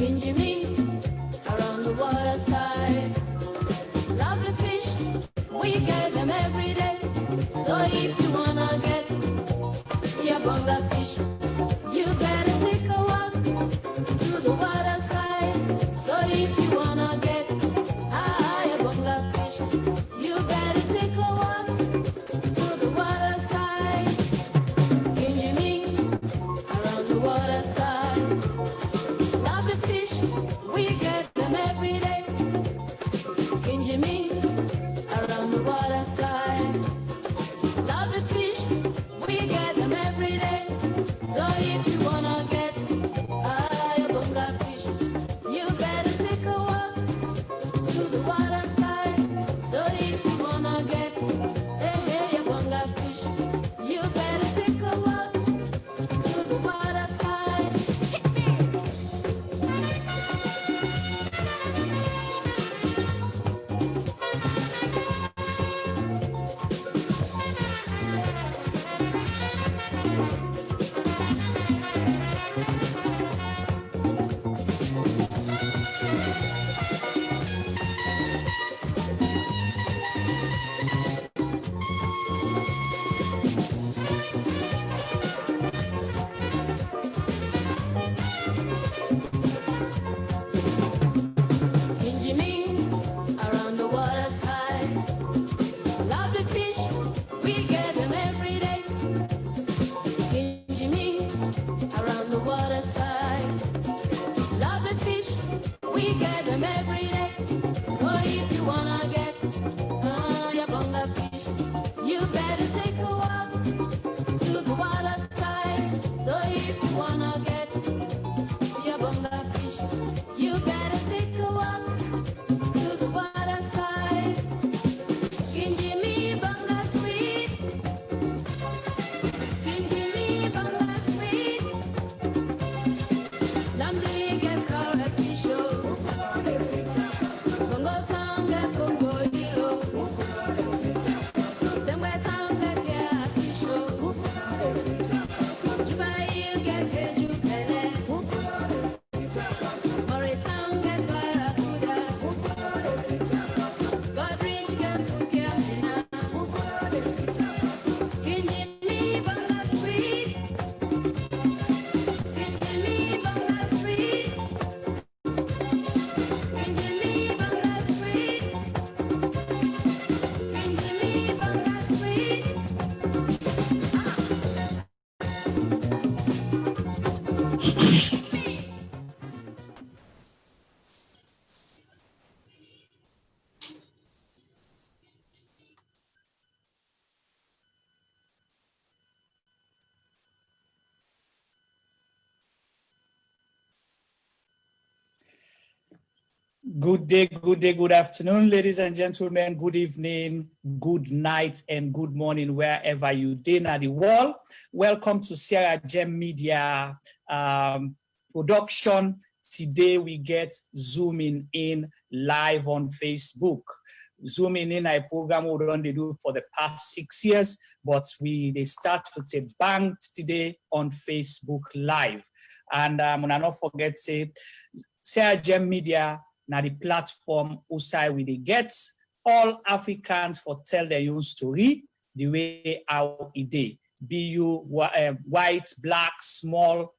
around the waterside. Lovely fish, we get them every day. So if you wanna get your bonga fish, you better take a walk to the waterside. So if you wanna get your bonga fish, you better take a walk to the waterside. Around the waterside. Lovely fish, we get them every day. Around the waterside. Lovely fish, we get them every day. So if you wanna get your bonga fish, you better take a walk to the waterside. So if you wanna get your bonga fish, you better take a walk to the waterside. Around the waterside. Lovely fish, we get them every day. Around the waterside. Lovely fish, we get them every day. So if you wanna get your bonga fish, you better take a walk to the waterside. So if you wanna get your bonga fish, you better take a walk to the waterside. Kinjimi bonga sweet. Kinjimi bonga sweet. Lambi get carrot fish. Bongo tanga bongo hero. Semwe tanga get fish. Jubail get kejupele. Mori tanga barakuda. Godrich get kukiamina. Kinjimi bonga sweet. Kinjimi bonga sweet. Kinjimi bonga sweet. Kinjimi bonga sweet. Good day, good afternoon, ladies and gentlemen. Good evening, good night, and good morning, wherever you did at the world. Welcome to Sierra Gem Media production. Today we get zooming in live on Facebook. Zooming in, a program we don't do for the past 6 years, but they start with a bang today on Facebook Live. And when I not forget, say Sierra Gem Media. Now the platform usai we they get all Africans for tell their own story the way how it dey. Be you white, black, small,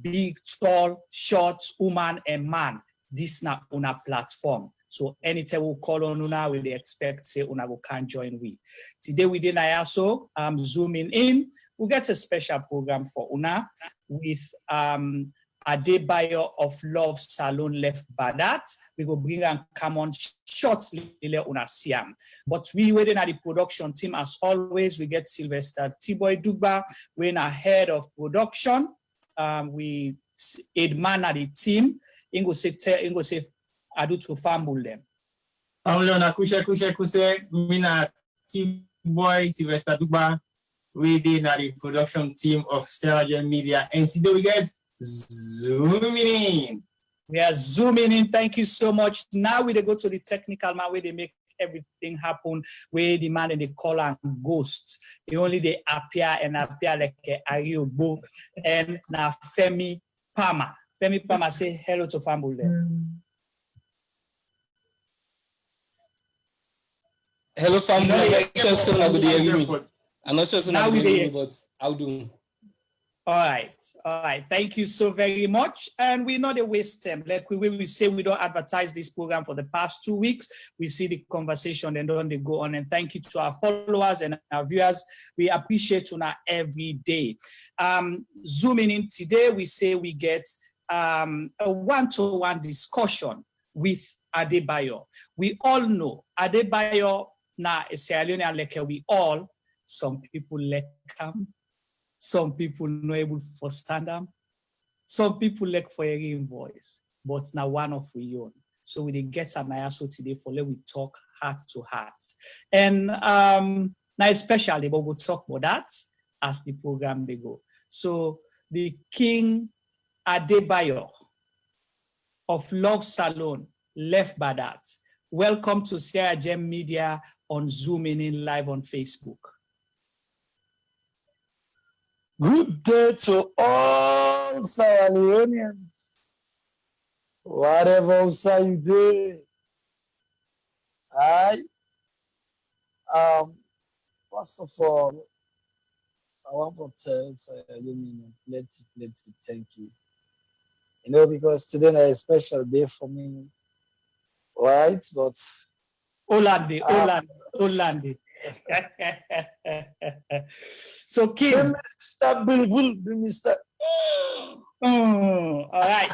big, tall, short, woman and man. This na una platform. So anytime we call on una, we expect say una go can join we. Today we did also zooming in. We get a special program for una with Adebayor of Love Salon Left Badat. We go bring and come on shortly una siam. But we waiting at the production team as always. We get Sylvester T-Boy Dugba. We're in ahead of production. We aid man at the team. Ingo say adu to fumble them. Leona kuse mina T-Boy Sylvester Dugba. We did at the production team of Sierra Gem Media, and today we get zooming in. We are zooming in. Thank you so much. Now we go to the technical man where they make everything happen, where the man and they call and ghost. They only appear like a Ariobo and now Femi Palmer. Femi Pama, say hello to Fambul then. Hello, family. I'm not sure so good to hear me. I'm not sure so Now good we to hear hear. me, but I'll do. All right. Thank you so very much. And we're not a waste time. Like we say, we don't advertise this program for the past 2 weeks. We see the conversation and then they go on. And thank you to our followers and our viewers. We appreciate you now every day. Zooming in today, we say we get a one-to-one discussion with Adebayor. We all know Adebayor now is Sierra Leonean like we all. Some people like him. Some people not able for stand up. Some people like for a voice, but now one of we own. So we did get an ISO today for let we talk heart to heart. And now especially, but we'll talk about that as the program they go. So the King Adebayor of Love Salon left by that. Welcome to Sierra Gem Media on Zooming in live on Facebook. Good day to all Sierra Leoneans. Whatever say you do. First of all, I want to tell Sierra Leoneans plenty thank you. You know, because today is a special day for me. Right? But Olandi. So, King. Mr. Bill will be Mr. All right.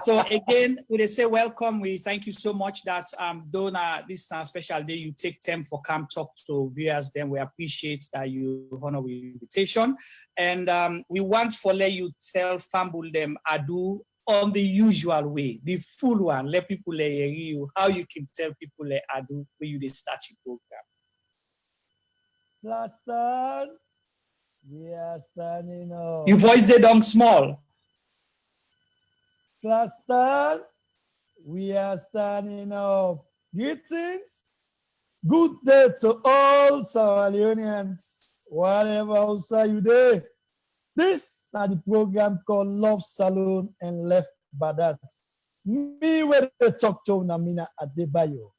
So again, we say welcome. We thank you so much that though this special day you take time for come talk to viewers. Then we appreciate that you honor with invitation, and we want for let you tell Fambul them Adu on the usual way, the full one. Let people hear you how you can tell people Adu when you start your program. Last time, we are standing up. Your voice they down small. Last time, we are standing up. Greetings. Good day to all Sierra Leoneans. Whatever outside you there. This is the program called Love Salon and Left by that. Me where they talk to Namina Adebayor.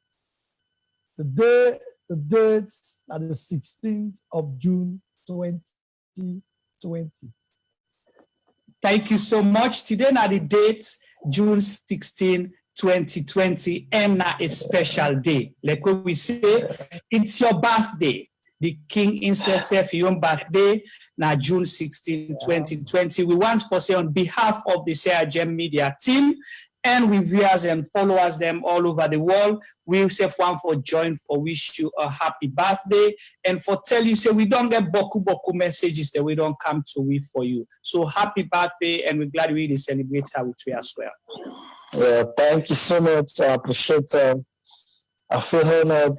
Today, the dates are the 16th of June, 2020. Thank you so much. Today now the date, June 16, 2020, and now a special day. Like what we say, it's your birthday. The King himself, your own birthday, now June 16, 2020. We want to say on behalf of the Sierra Gem Media team, and with viewers and followers them all over the world, we say one for join for wish you a happy birthday and for tell you say we don't get boku messages that we don't come to with for you. So happy birthday, and we're glad we really celebrate her with you as well. Yeah, thank you so much. I appreciate it. I feel honored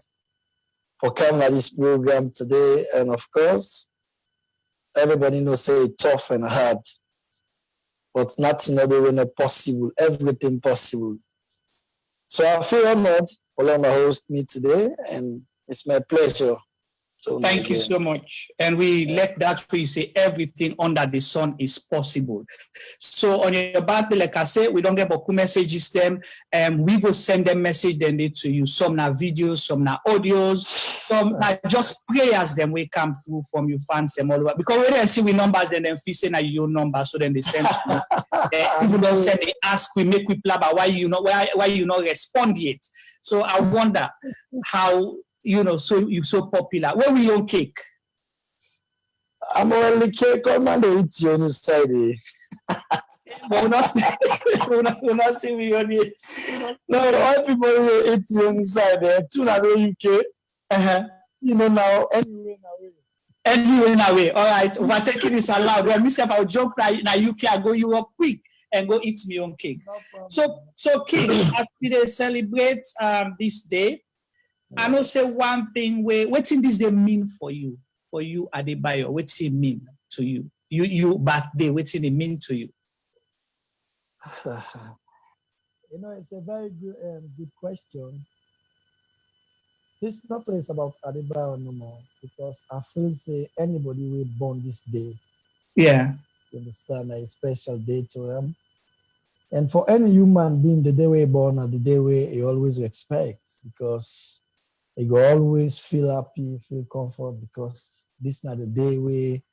for coming at this program today, and of course, everybody knows say it's tough and hard. But nothing other than possible, everything possible. So I feel honored for letting host me today, and it's my pleasure. Thank you so much. And we let that we say everything under the sun is possible. So on your birthday, like I said, we don't get boku messages them, and we go send them message then they to you. Some now videos, some now audios, some now just prayers them we come through from you fans them all over. Because when they see we numbers, then feel say now your number, so then they send people don't send they ask we make we play about why you not respond yet. So I wonder how so you're so popular. Where we on cake? I'm only cake on my eat you on the side. But we're not saying we on it. No, everybody eat you on the side there. Too now UK. You know now anyway now. All right, overtaking is allowed. When myself I'll jump now UK, I go Europe quick and go eat me on cake. No so King, as we celebrate this day. I know say one thing what's in this day mean for you Adebayor? What's it mean to you? You birthday, what's it mean to you? You know, it's a very good question. This not always about Adebayor no more, because I feel say anybody will born this day. Yeah. You understand, a special day to him. And for any human being, the day we're born and the day we always expect, because you go always feel happy, feel comfort, because this is not the day we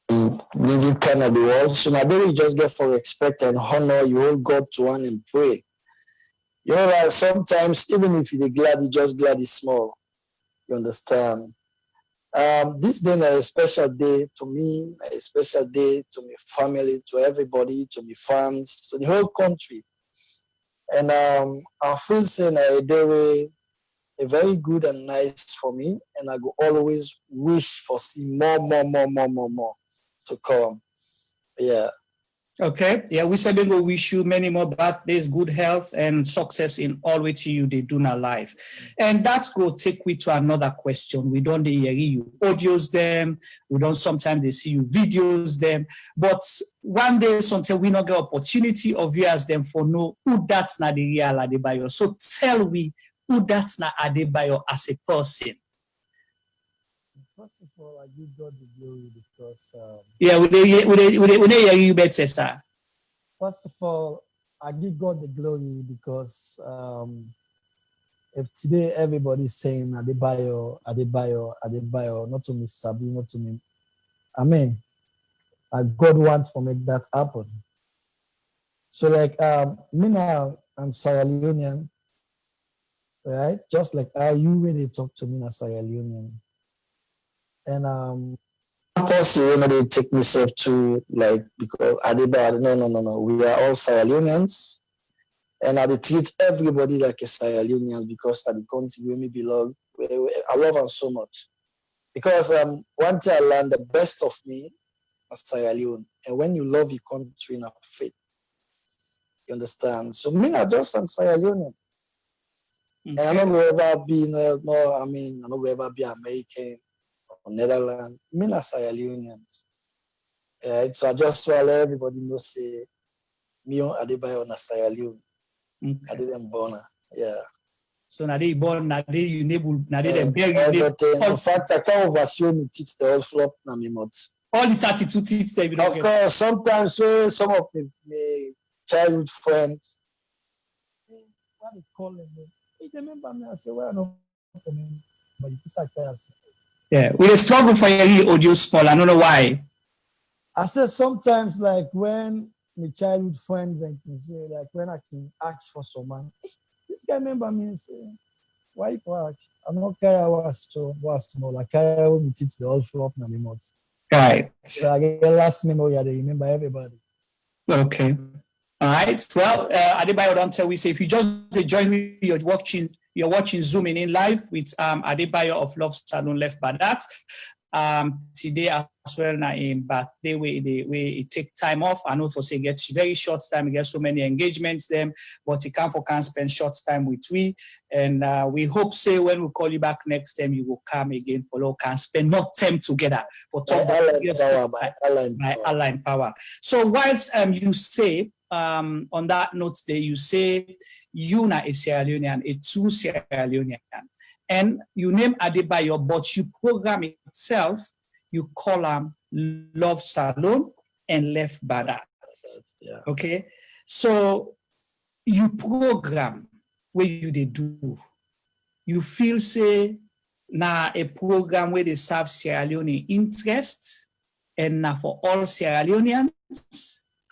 living kind of the world. So now we just get for respect and honor, you hold God to one and pray. You know, like sometimes even if you're glad, you just glad it's small. You understand? This day is a special day to me, a special day to my family, to everybody, to my fans, to the whole country. And I feel saying a day a very good and nice for me, and I go always wish for see more to come. Yeah. Okay. Yeah, we said we wish you many more birthdays, good health, and success in all which you they do in our life. And that's go take we to another question. We don't hear you audios them, we don't sometimes they see you videos them, but one day sometimes we not get opportunity of viewers them for know who that's not the real Adebayor. So tell we who that's not Adebayor as a person. First of all, I give God the glory because. Yeah, would they hear you better, sir? First of all, I give God the glory because if today everybody's saying Adebayor, not to me Sabi, not to me, I mean, God wants to make that happen. So like me now, I'm Sierra Leonean, right? Just like how you really talk to me as Sierra Leonean. And person when they take myself to like because Adebayor, no. We are all Sierra Leoneans, and I treat everybody like a Sierra Leonean because at the country where me belong, I love them so much. Because one thing I learned, the best of me is Sierra Leone, and when you love your country in a faith, you understand. So me not just I'm Sierra Leonean, and I don't ever be I don't ever be American or Netherlands. Me not Sierra Leoneans. Right, so I just want to let everybody know say me on Adebayor na Sierra Leone. I didn't born. Yeah. So now they born, now they you enable, now they bury everything. In fact, I can't oversee me teach the whole flop na me mouth. all the 32 teeth they Of course, sometimes when some of my childhood friends, what they call them, hey, they remember me. I say, well, no, but you say, yeah, we struggle for your audio small. I don't know why. I say sometimes, like when my childhood friends and can say, like when I can ask for someone, hey, this guy remember me and say, why you ask? I'm not care was small. I care when me teach the whole flop na me mouth. Right. So I get last memory. I remember everybody. Okay. All right. Well, Adebayor don't tell we say if you just join me, you're watching Zooming in live with Adebayor of Love Salon Left by that. Today as well now in birthday we take time off. I know for say get very short time, we get so many engagements them, but you can spend short time with we. And we hope say when we call you back next time you will come again for all can spend more time together for talk by Align Power. So whilst you say on that note there you say you na a Sierra Leonean, a true Sierra Leonean. And you name Adebayor, but you program itself, you call them Love Salon and Left by that. Yeah. Okay. So you program where you they do. You feel say now a program where they serve Sierra Leone interest and now for all Sierra Leoneans,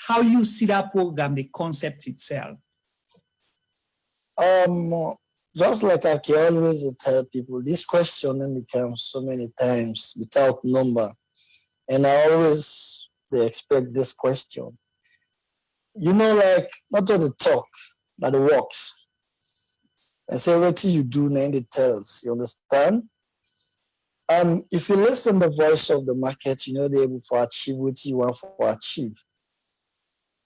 how you see that program, the concept itself? Just like I can always tell people, this question then becomes so many times without number. And I always they expect this question. You know, like not all the talk, but the works. And say what you do in the tells. You understand? If you listen to the voice of the market, you know they're able to achieve what you want to achieve.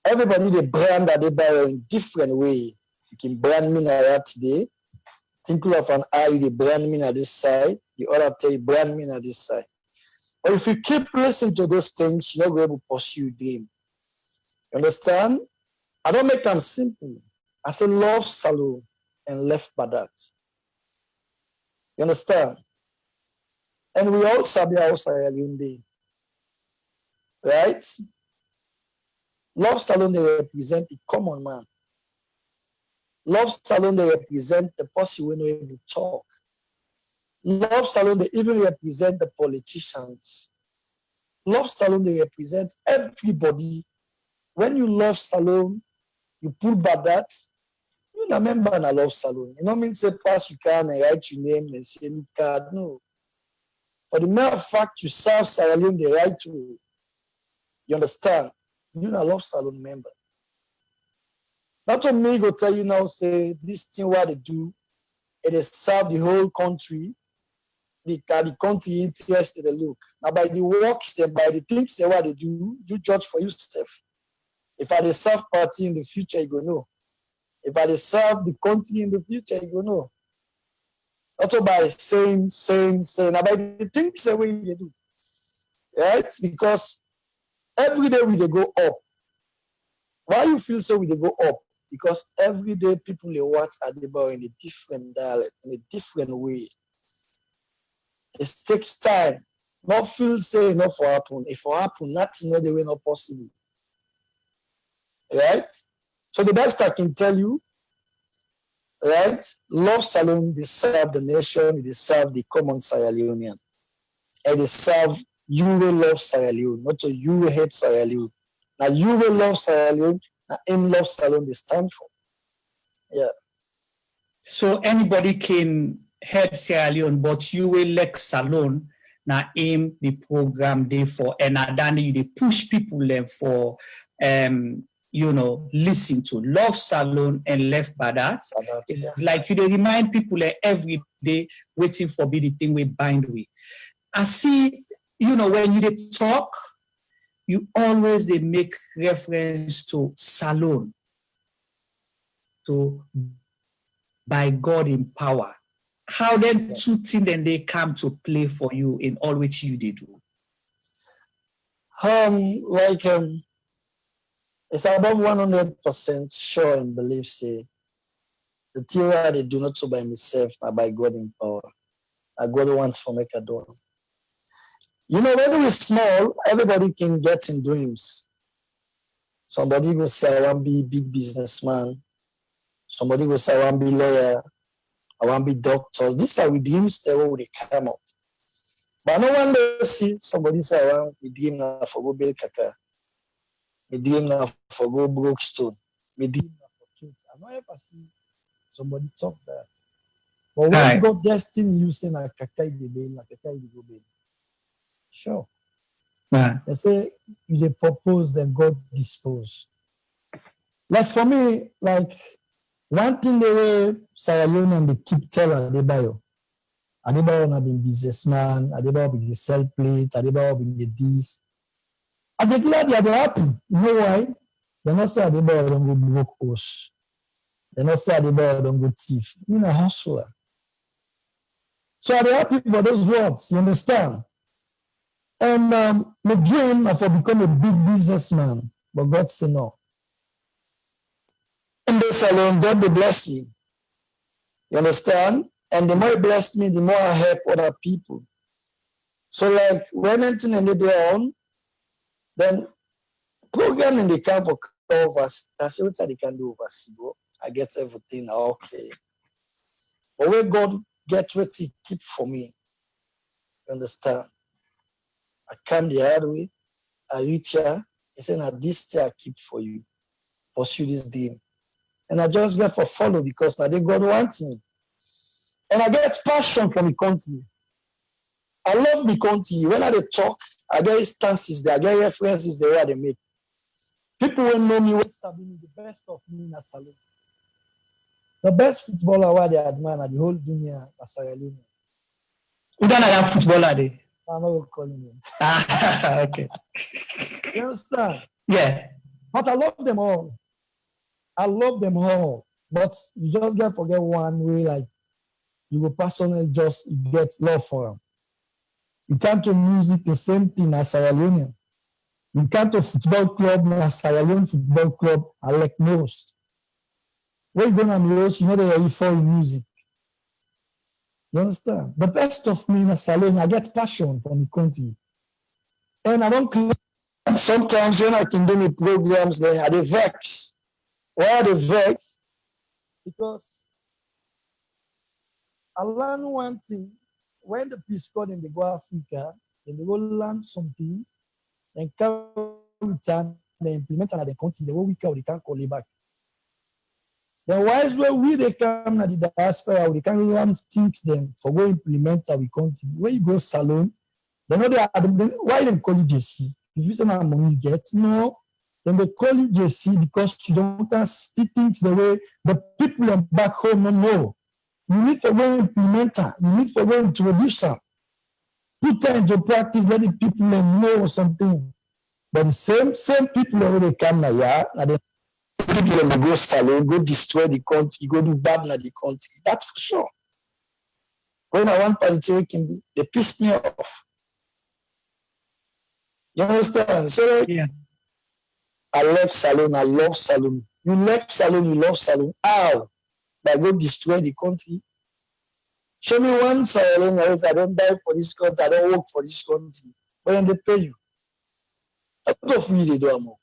Everybody they brand that they buy in different way. You can brand me like today. Think of an eye, you brand me at this side, the other tell you brand me at this side. But if you keep listening to those things, you're not going to pursue them. You understand? I don't make them simple. I say Love Salon and Left by that. You understand? And we all sabi our Sierra Leone day. Right? Love Salon, they represent the common man. Love Salon, they represent the person who know able to talk. Love Salon, they even represent the politicians. Love Salon, they represent everybody. When you love Salon, you pull back that, you know, member in a Love Salon. You know, mean say pass you can and write your name and say look card. No. For the mere fact you serve Sierra Leone the right way, you understand? You're a Love Salon member. That's what me go tell you now, say this thing what they do, it is serve the whole country. The country interested in look. Now by the works and by the things they what they do, you judge for yourself. If I serve party in the future, you go know. If I serve the country in the future, you go know. That's what by saying. Now by the things the way they do. Right? Because every day we they go up. Why you feel so we they go up? Because every day people they watch Adebayor in a different dialect, in a different way. It takes time. Not feel say enough for happen. If it happen, nothing no the way not possible. Right? So the best I can tell you, right? Love Salon, they serve the nation, they serve the common Sierra Leonean. And they serve you will love Sierra Leone, not so you will hate Sierra Leone. Now you will love Sierra Leone, now him love Salon they stand for. Yeah. So anybody can head Sierra Leone, but you will like Salon. Now aim the program there for, and then they push people there for you know, listen to Love Salon and Left by that. Yeah. Like you they remind people every day waiting for be the thing we bind with. I see, you know, when you they talk, you always they make reference to Salon. So by God in power. How then two things then they come to play for you in all which you did do? It's above 100% sure and believe say the theory they do not so by myself, but by God in power. I God wants for make a door. You know, when we're small, everybody can get in dreams. Somebody will say, I want to be a big businessman. Somebody will say, I want to be a lawyer. I want to be doctor. These are the dreams that will come up. But no one will see somebody say, I want to dream now for go build kaka. Me dream now for go broke stone. Me dream now for truth. I don't ever see somebody talk that. But when God destined you say na kaka the bail, na kaka the go bail. Sure. Yeah. They say you they propose, then God dispose. Like for me, like one thing the way Sierra Leone and they keep telling Adebayor. Adebayor have been businessman, Adebayor been the sell plate, Adebayor been the this. And they're glad they are happy. You know why? They're not say Adebayor don't go broke horse. They're not say Adebayor don't go thief. You know, hustler. So are they happy for those words? You understand? And my dream is to become a big businessman, but God said no. In this alone, God will bless me. You understand? And the more He bless me, the more I help other people. So like when anything in the day on, then programming they can for us. That's what they can do overseas. I get everything okay. But when God gets what He keep for me, you understand? I come the hard way, I reach here, He said, now this day I keep for you. Pursue this dream. And I just get for follow because now they God wants me. And I get passion for the country. I love the country. When I talk, I get instances there, I get references there where they make. People will know me with Sabine, the best of me in a salon. The best footballer where they admire the whole dunya is Sierra Leone. Who don't have footballer there? I'm not calling him. Okay. You understand? Yeah. But I love them all. I love them all. But you just get forget one way, like you will personally just get love for them. You come to music, the same thing as Sierra Leone. You come to football club, as Sierra Leone football club, I like most. When you go to most, you know they are for in music. You understand? The best of me in a salon, I get passion from the country. And I don't care And sometimes when I can do my programs, they are vex. Why are they vex? Because I learned one thing. When the Peace Corps and they go Africa, then they go learn something, then come return, they implement another country, the whole week they can't call it back. The wise way we they come at the diaspora, they can learn things them for go implement our country. When you go salon, they know they are why they call you JC. If you say how money you get, no, then they call you JC because you don't see things the way the people back home don't know. You need to go implement her. You need to go introduce her. Put her into practice, let the people know something. But the same people already come now, and the people when go salon, go destroy the country, go do bad in the country. That's for sure. When I want politics, they piss me off. You understand? So Yeah. I left salon, I love salon. You left salon, you love salon. How? By go destroy the country. Show me one salon else. I don't die for this country, I don't work for this country. But then they pay you. A lot of we they do more.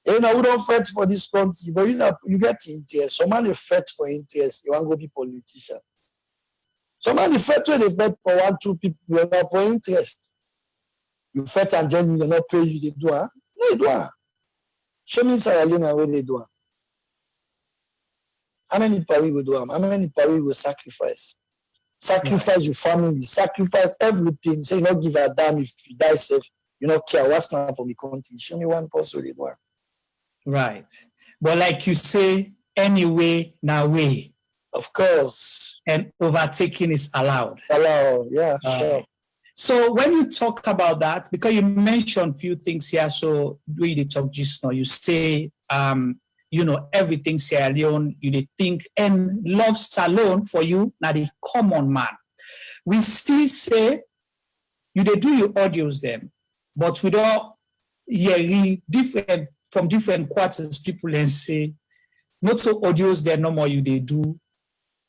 You know, we don't fight for this country, but you know, you get interest. Some man they fight for interest, you want to go be politician. Some man they fight for 1, 2 people, you know, for interest. You fight and then you not pay you, they do it. No, they do it. Show me Sierra Leone where they do it. How many Paris will do it? How many Paris will sacrifice? Sacrifice your family, sacrifice everything. Say, you not give a damn if you die safe. You don't care what's now for the country. Show me one person where they do it. Right. But like you say, anyway, now way. Of course. And overtaking is allowed. Allowed, yeah, sure. So when you talk about that, because you mentioned a few things here, so we did talk just now, you say, you know, everything Sierra Leone, you did think, and love salon for you, now the common man. We still say, you did do your audios them, but we don't hear different, from different quarters, people and say, not so audios there no more you they do.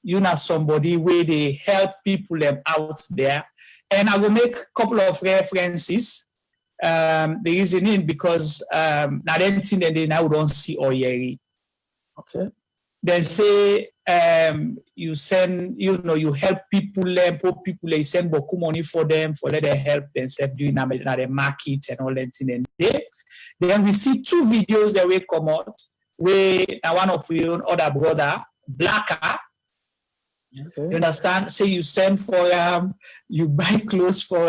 You know somebody where they help people out there. And I will make a couple of references. The reasoning because I don't think that they now don't see or hear. Okay. They say you send, you know, you help people, poor people, they send beaucoup money for them, for let them help themselves doing the market and all that. And then we see 2 videos that will come out where one of your other brother, Blacker. Okay. You understand? Say you send for you buy clothes for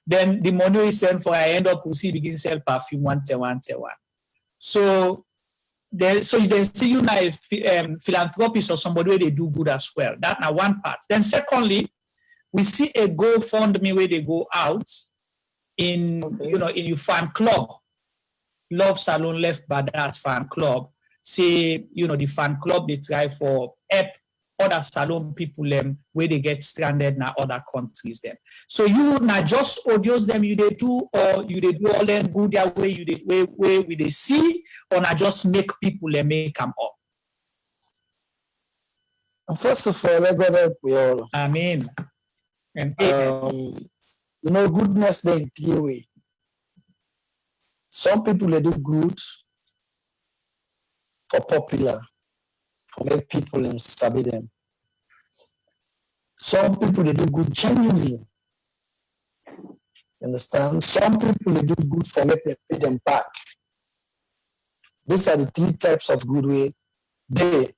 then the money you send for end up see begin to sell perfume 1 So then so you then see you now philanthropist or somebody where they do good as well. That's now one part. Then secondly, we see a GoFundMe where they go out in you know in your fan club. Love Salon left by that fan club. Say, you know, the fan club they try for help other salon people where they get stranded in other countries them. So you not just audios them you they do or you they do all them good their way you they way we they see or not just make people make them up. And first of all, let God help we all. Amen. And you know, goodness they in 3 ways. Some people they do good for popular. For make people and study them. Some people they do good genuinely. Understand? Some people they do good for make them pay them back. These are the 3 types of good way. They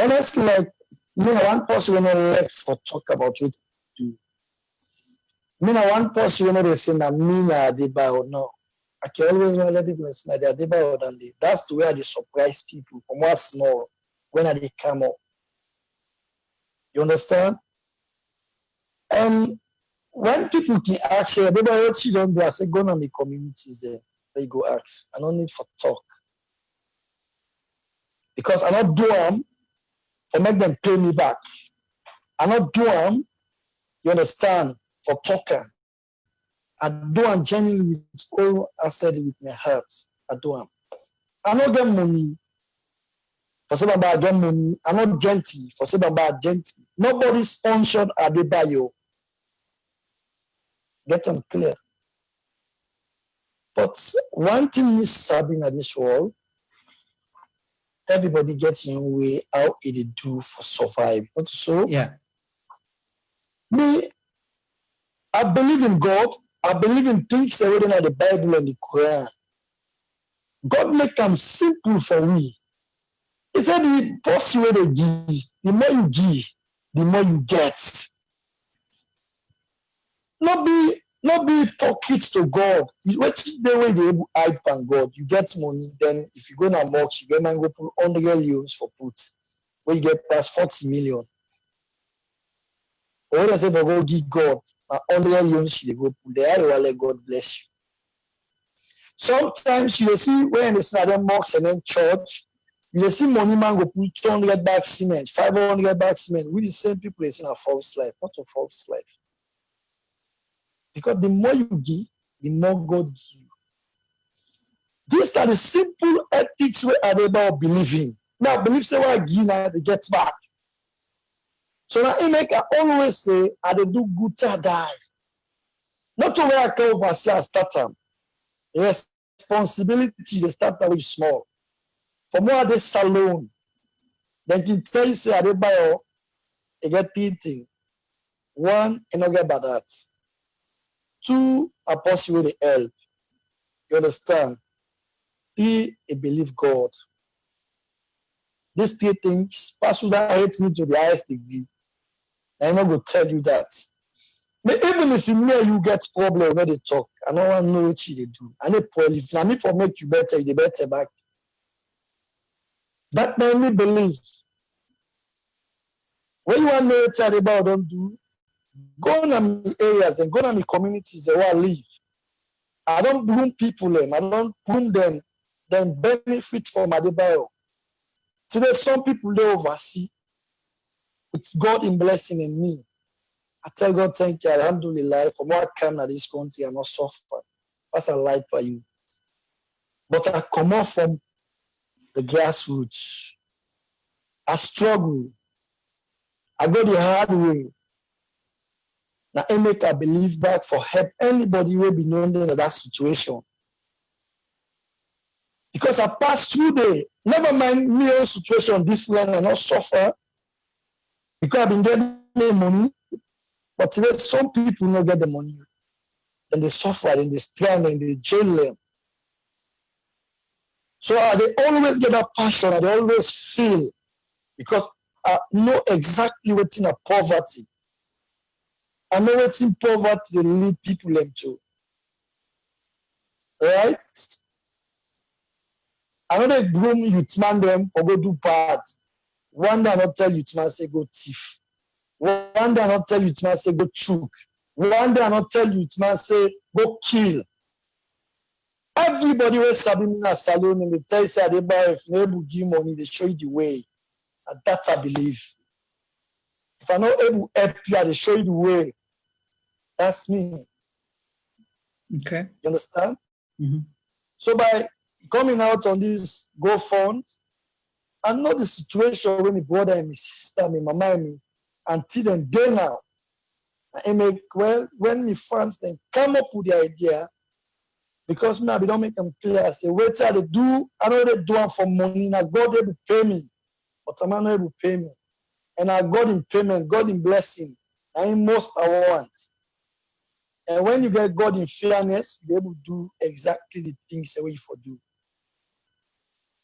honestly, like me, one person when I like for talk about what to do. Me, one person when they say that me na Adebayor no. I can always let people say that Adebayor than they. That's the way they surprise people from what small when they come up. You understand? And when people can ask you, Adebayor, what you don't do, I say, go on the communities there. They go ask. I don't need for talk. Because I not do them for make them pay me back. I not do them, you understand, for talking. I do them genuinely with all I said with my heart. I do them. I not get money for saying about get money. I not gentle for saying about gentle. Nobody sponsored Adebayor. Get them clear. But one thing is serving at this world, everybody gets in way how it do for survive. Not so. Yeah. Me, I believe in God. I believe in things written in the Bible and the Quran. God make them simple for me. He said the first way they give, the more you give, the more you get. Not be pockets to God. What the way they able hype and God, you get money. Then if you go to mosque, you get man go put 100 millions for put, where you get past 40 million. Or when I say for go give God, 100 millions you go put there, you will let God bless you. Sometimes you see when they start them mosques and then church, you see money man go put 200 bags cement, 500 bags cement. With the same people they in a false life, not a false life. Because the more you give, the more God gives you. These are the simple ethics where Adebayor believe in. Now, believe say what I give now, they get back. So now, I always say, I do good till I die. Not to where I come over and say I start them. Responsibility, they start away small. For more of this salon, then can tell you say Adebayor, they get 3 things. 1, you don't get bad at. 2, a possible to help. You understand? 3, a believe God. These 3 things, Pastor that hates me to the highest degree. I'm not going to tell you that. But even if you know you get problem when they talk, I don't want to know what they do. And they probably, if I for make you better, they better back. That made me believe. When you want to know what Adebayor don't do, go on the areas and go on the communities where I live. I don't groom people them. I don't groom them. Then benefit from Adebayor. Today, some people they oversee. It's God in blessing in me. I tell God, thank you, alhamdulillah, for more come to this country and not suffer. That's a life for you. But I come off from the grassroots. I struggle. I go the hard way. Now, I make I believe back for help anybody who will be known in that situation. Because I passed through the, never mind me own situation different and not suffer. Because I've been getting money. But today, some people don't get the money. And they suffer, and they strand, and they jail them. So they always get that passion, and they always feel, because I know exactly what's in a poverty. I know what's in poverty they lead people them to. Right? I know they groom youth man them or go do bad. One day I not tell youth man say go thief. One day I not tell youth man say go choke. One day I not tell youth man say go kill. Everybody was sabbing in a salon and they tell you say Adebayor, if you're able to give money, they show you the way. And that I believe. If I'm not able to help you, they show you the way. That's me. Okay. You understand? Mm-hmm. So by coming out on this GoFund, I know the situation when my brother and my sister, my mama and me, until then day now. I make, well, when my friends then come up with the idea, because me, I don't make them clear, I say, wait till they do, I know they do it for money, now God able to pay me, but I'm not able to pay me. And I got in payment, God in blessing, I most I want. And when you get God in fairness, you're able to do exactly the things the way you for do.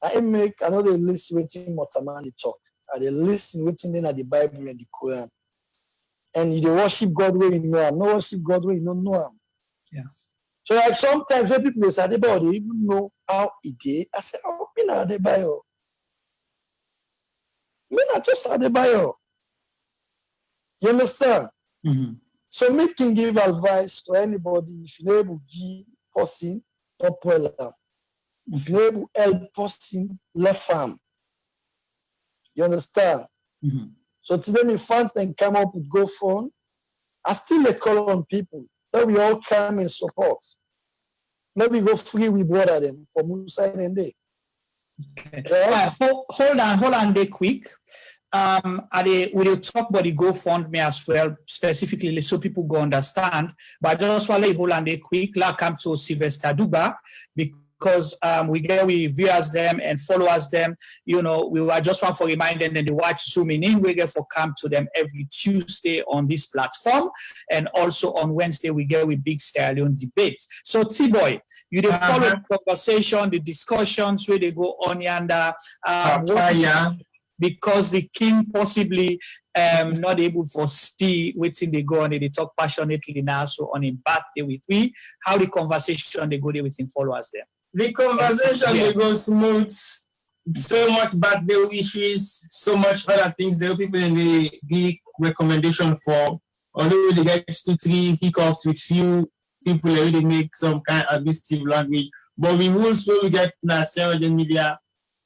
I know they listen waiting Motaman they talk. They listen waiting then at the Bible and the Quran. And you worship God where you know him. No worship God where you don't know him. Yeah. So like sometimes when people say Adebayor, they even know how it is. I say, oh, me not Adebayor. Me not just Adebayor. You understand? Mm-hmm. So me can give advice to anybody if you're able to give person, don't pull them. If you're able to help person, left farm. You understand? Mm-hmm. So today my fans then come up with GoFund. I still call on people that we all come and support. Let me go free with brother them for Musa and they. Okay. Hold on, they quick. we will talk about the GoFundMe as well, specifically so people go understand. But I just want to hold on a quick come to Sylvester Duba because we get we viewers them and followers them. You know, we were just want for reminding them to watch zooming in. We get for come to them every Tuesday on this platform, and also on Wednesday we get with Big Sierra Leone debates. So T-Boy, you did follow the conversation, the discussions where they go on yonder. Because the king possibly not able to see waiting they go on, they talk passionately now. So on a birthday with we, how the conversation they go there with him followers there. The conversation they go smooth. So much birthday wishes, so much other things. There are people in the give recommendation for. Although they get 2-3 hiccups with few people, they really make some kind of abusive language. But we rules where we get national media.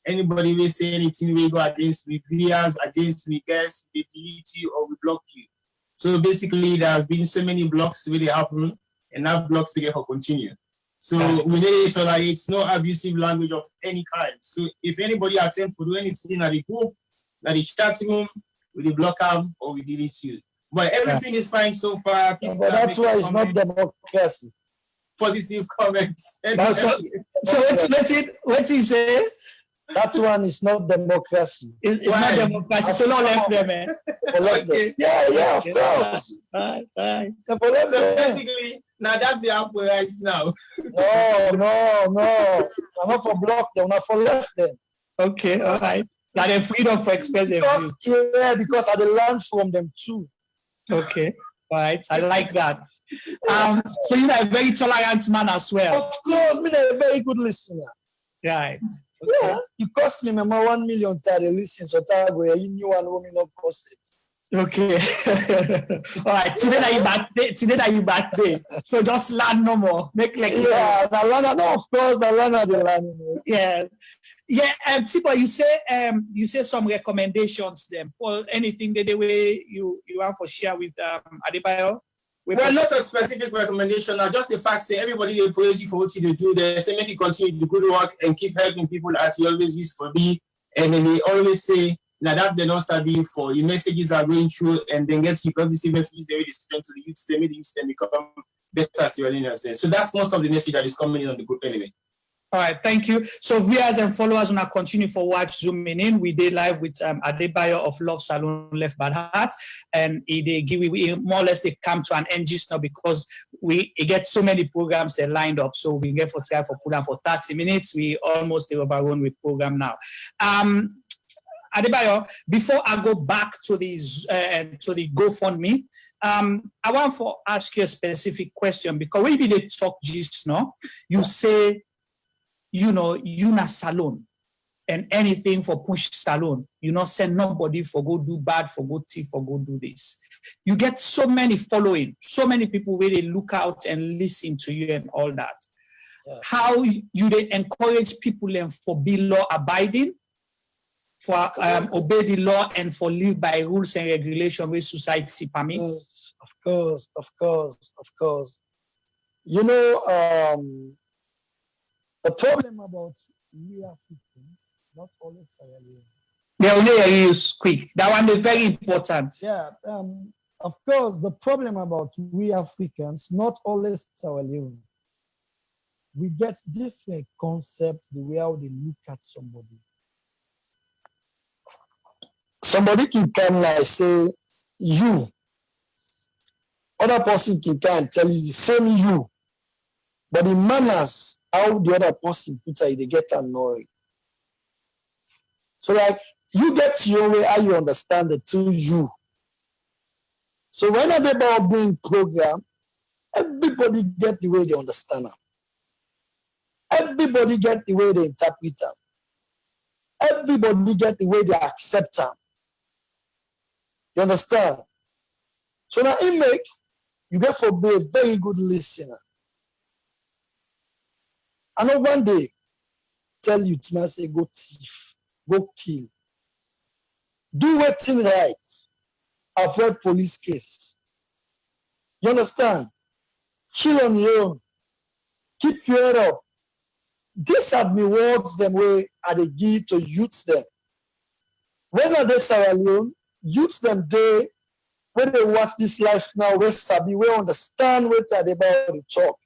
Anybody will say anything, we go against with viewers, against with guests, we delete you or we block you. So basically, there have been so many blocks really happen, and that blocks together for continue. So we need it so that it's no abusive language of any kind. So if anybody attempts to do anything at the group, at the chat room, we block them or we delete you. But everything is fine so far. But that's why it's not democracy. Positive comments. So what's he say? That one is not democracy. It's not democracy. So not left them, man. Okay. Yeah, of course. Right. So basically, now that they are right now. No. I'm not for block them, I'm not for left them. Okay, all right. Now the freedom for expressing. Because I learned from them too. Okay, all right. I like that. So you're a very tolerant man as well. Of course, me a very good listener. Right. Okay. Yeah, you cost me 1 million to listen, so you knew one woman not cost it. Okay. All right. Today that you back there. So just learn no more. Make like of course, the learner the learning. Yeah. Tipo, you say some recommendations then for anything that the way you want to share with Adebayor. Well, not a specific recommendation, just the fact that everybody they praise you for what you do. They say make you continue the good work and keep helping people as you always used for me. And then they always say that they don't study for your messages are going through and then get you positive messages they really send to the youth, they made the youth then become better as you're in. So that's most of the message that is coming in on the group anyway. All right, thank you. So viewers and followers want to continue for watch zooming in. We did live with Adebayor of Love Salon Left Bad Heart, and they give more or less they come to an end just now because we get so many programs they lined up. So we get for try for program for 30 minutes. We almost overrun with program now. Adebayor, before I go back to the GoFundMe, I want to ask you a specific question because when they talk just now, you say. You know, you na salon and anything for push salon. You not send nobody for go do bad, for go thief, for go do this. You get so many following, so many people where they look out and listen to you and all that. Yeah. How you they encourage people and for be law abiding, for obey the law and for live by rules and regulation with society permits? Of course. You know, the problem about we Africans, not always Sierra Leone. They only use quick. That one is very important. Yeah, of course, the problem about we Africans, not always Sierra Leone. We get different concepts the way how they look at somebody. Somebody can come and say you. Other person can come and tell you the same you. But the manners how the other person puts it, they get annoyed. So like you get your way how you understand the two you. So when Adebayor bring program, everybody get the way they understand them. Everybody get the way they interpret them. Everybody get the way they accept them. You understand? So now in make you get to be a very good listener. I know one day tell you to say go thief, go kill. Do what's right. Avoid police case. You understand? Chill on your own. Keep your head up. These are the words them way I they give to youths them. When are they Sierra Leone? Youths them day when they watch this life now, we sabi, we understand what Adebayor they talk.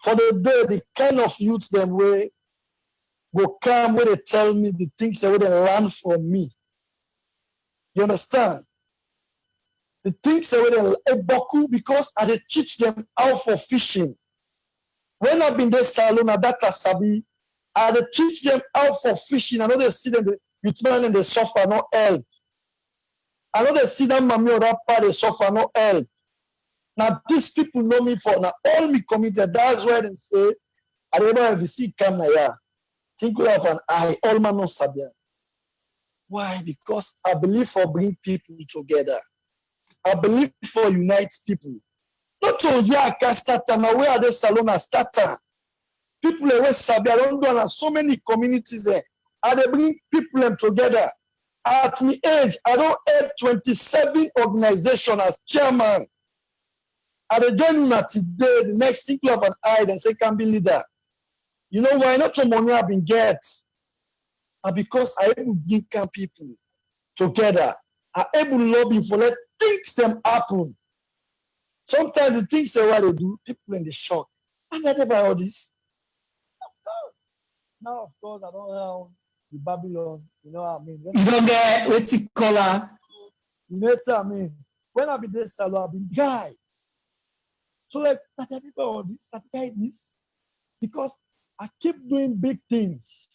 For the day, the kind of youths them way go come where they tell me the things that they learn from me. You understand? The things that they boku because I they teach them how for fishing. When I've been there salon at that sabi, I they teach them how for fishing. I know they see them the youth man and they suffer no help. I know they see them mommy or that part they suffer no help. Now these people know me for now all me committed. That's why they say I don't know if you see come here. Think we have an eye, all man no sabia. Why? Because I believe for bring people together. I believe for unite people. Not to Yaka starter, now where are they Salona starter? People away sabia, don't do so many communities there. And they bring people them together. At my age, I don't have 27 organizations as chairman. At the joining today, the next thing you have an eye and say can be leader. You know why? Not so money I've been get. And because I able to bring people together. I able to lobby for let things them happen. Sometimes the things they want to do, people in the shock. And I never all this. Of course. Now, of course, I don't know the Babylon. You know what I mean? You don't get what's it color. You know what I mean? When I've been there, I've been guy. So like, I never all this, I guy this. Because I keep doing big things.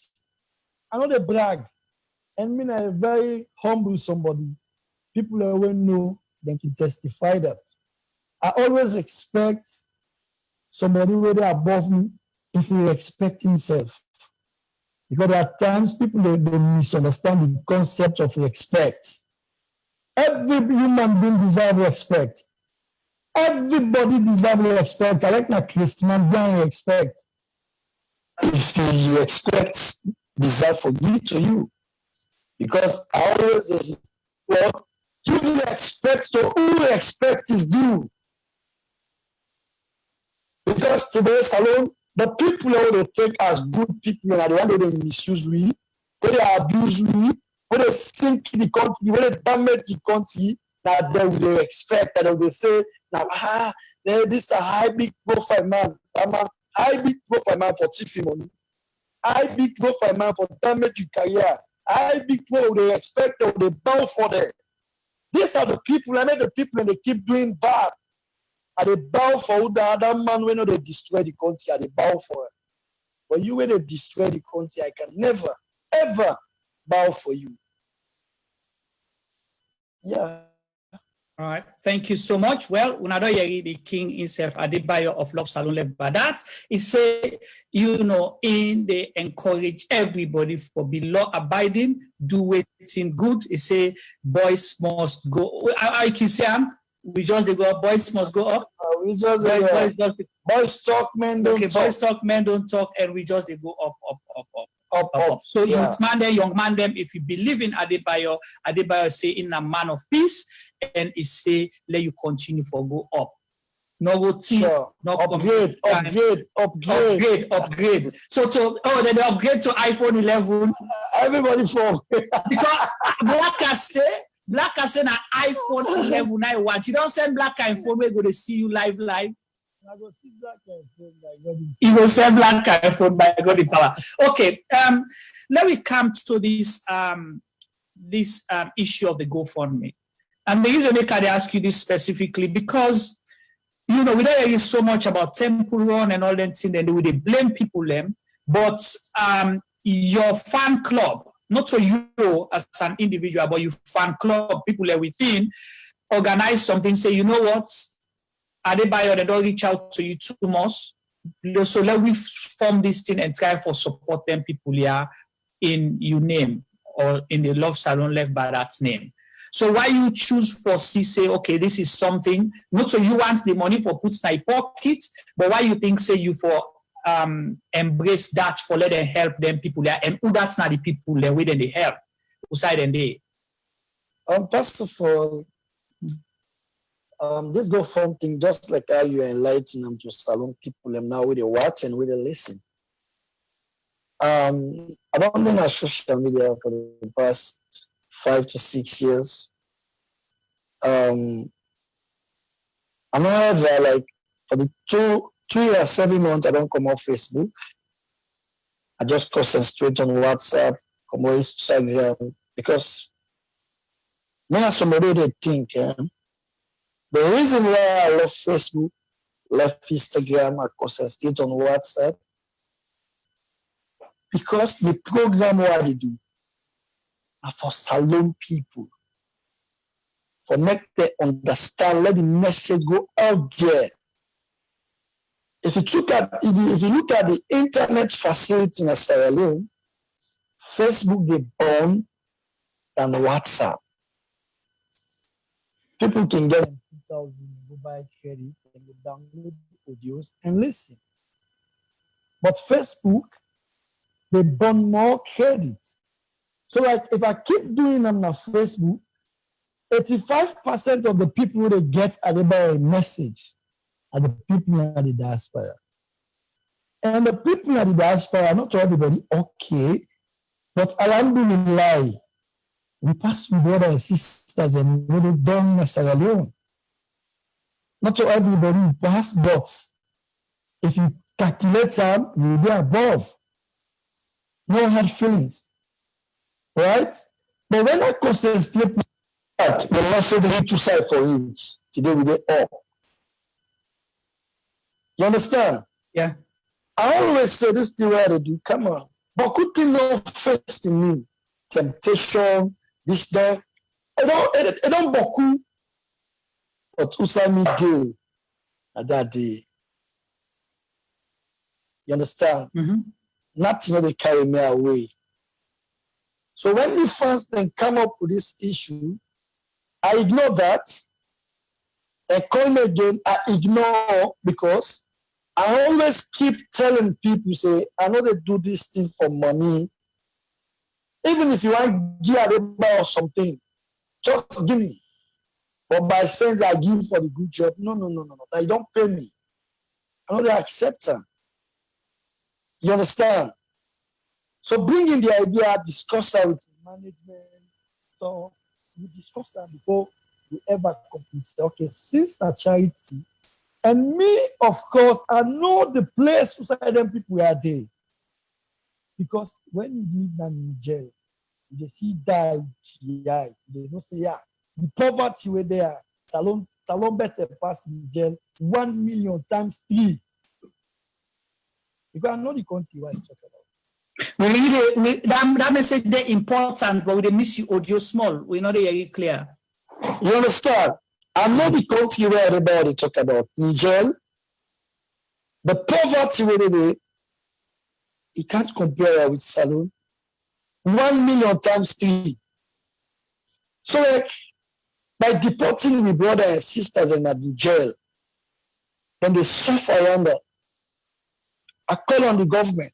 I know they brag. And me, I'm very humble somebody. People that will know, they can testify that. I always expect somebody where they above me if we expect himself. Because at times people they misunderstand the concept of respect. Every human being deserves respect. Everybody deserves respect. I like my Christian being respect. If you expect, deserve for give to you. Because I always say, well, give respect to who respect is due. Because today, Salon, the people who they take as good people and the one who they misuse we, who they abuse we, who they sink the country, who they damage the country, that they will expect, that they will say, now, this is a high big profile man, high big profile man for chief money, high big profile man for damage your career, high big profile they expect, or they bow for them. These are the people, I mean the people and they keep doing bad. And they bow for the other man when they destroy the country, and they bow for it. But you when they destroy the country, I can never, ever bow for you. Yeah. All right, thank you so much. Well, Unado Yeri, the king himself, Adebayor of Love Salon left by that. He said, you know, they encourage everybody for be law abiding, do it in good. He say, boys must go. I can say, we just they go up, boys must go up. We just boys talk, men don't talk. Boys talk, men don't talk, and we just they go up. So yeah. young man them, if you believe in Adebayor, Adebayor say in a man of peace, and he say let you continue for go up. No go sure. no upgrade. So then they upgrade to iPhone 11. Everybody for because Black can say na iPhone 11 I watch. You don't send Black iPhone, we're going to see you live. I go see Black iPhone by God. You will send Black iPhone by God in power. Okay, let me come to this issue of the GoFundMe. And the reason I ask you this specifically because you know we don't hear so much about Temple Run and all that thing, and they blame people them, but your fan club. Not so you as an individual, but you fan club, people there within, organize something, say, you know what, Adebayor, they don't reach out to you too much. So let we form this thing and try for support them people here in your name or in the Love Salon left by that name. So why you choose for say, okay, this is something, not so you want the money for put in your pocket, but why you think, say, you for embrace that for let them help them people there, and who that's not the people there with they help who side and they. First of all, this GoFundMe thing, just like how you enlighten them to Salon people them now where they watch and where they listen. I don't think I social media for the past 5 to 6 years. I'm not like for the 2 years, 7 months, I don't come off Facebook. I just concentrate on WhatsApp, come on Instagram, because me as somebody they think, the reason why I love Facebook, left Instagram, I concentrate on WhatsApp, because the program what they do are for salon people, for make them understand, let the message go out there. If you look at the internet facility in Sierra Leone, Facebook they born than WhatsApp. People can get 2,000 mobile credit and they download audios and listen. But Facebook, they burn more credit. So like if I keep doing them on Facebook, 85% of the people they get Adebayor message are the people in the diaspora. And the people in the diaspora, not to everybody, okay, but alhamdulillah, we pass with brothers and sisters and we don't done in Sierra Leone. Not to everybody we pass, but if you calculate them, you'll be above. No hard feelings. Right? But when I concentrate that, the message reach to side for each. Today we did all. You understand? Yeah. I always say this thing where they do, come on. But good thing no first in me. Temptation, this, that. I don't boku. But usami day at that day. You understand? Mm-hmm. Nothing they carry me away. So when we first then come up with this issue, I ignore that. They call me again, I ignore because I always keep telling people, say, I know they do this thing for money. Even if you want to give Adebayor or something, just give me. But by saying I give for the good job, no. They don't pay me. I know they accept them. You understand? So bring in the idea, discuss that with management. So we discuss that before we ever complete. Okay, since that charity, and me, of course, I know the place suicidal people are there. Because when you live in jail, they see die, they don't say, yeah, the poverty were there. Salon better pass in jail 1 million times 3. Because I know the country where you talk about. That message they important, but we miss you audio small. We know they are clear. You understand? I know the country where everybody talk about. Niger, the poverty where they you can't compare with Salon. 1 million times 3. So like by deporting my brother and sisters in the jail, when they suffer under, I call on the government.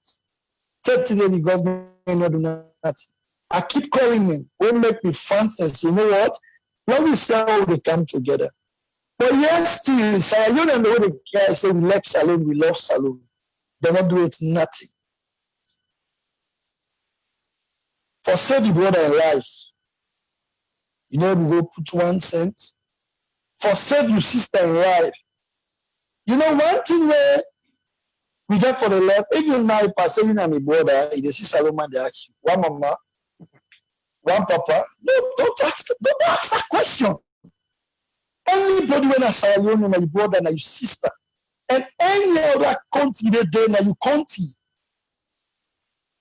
Tell today the government not do nothing. I keep calling them. When make me fans and say, you know what? When we say how they come together. But yes, still, Salon and the way the guys say we like Salon, we love Salon. They're not doing nothing. For save your brother in life, you know, we go put 1 cent. For save your sister in life. You know, one thing where we get for the left, even now, if I say you know my brother, if they see Salomon, they ask you, one mama, one papa. No, don't ask that question. Anybody when I say you know my brother and your sister, and any other country they do now you country.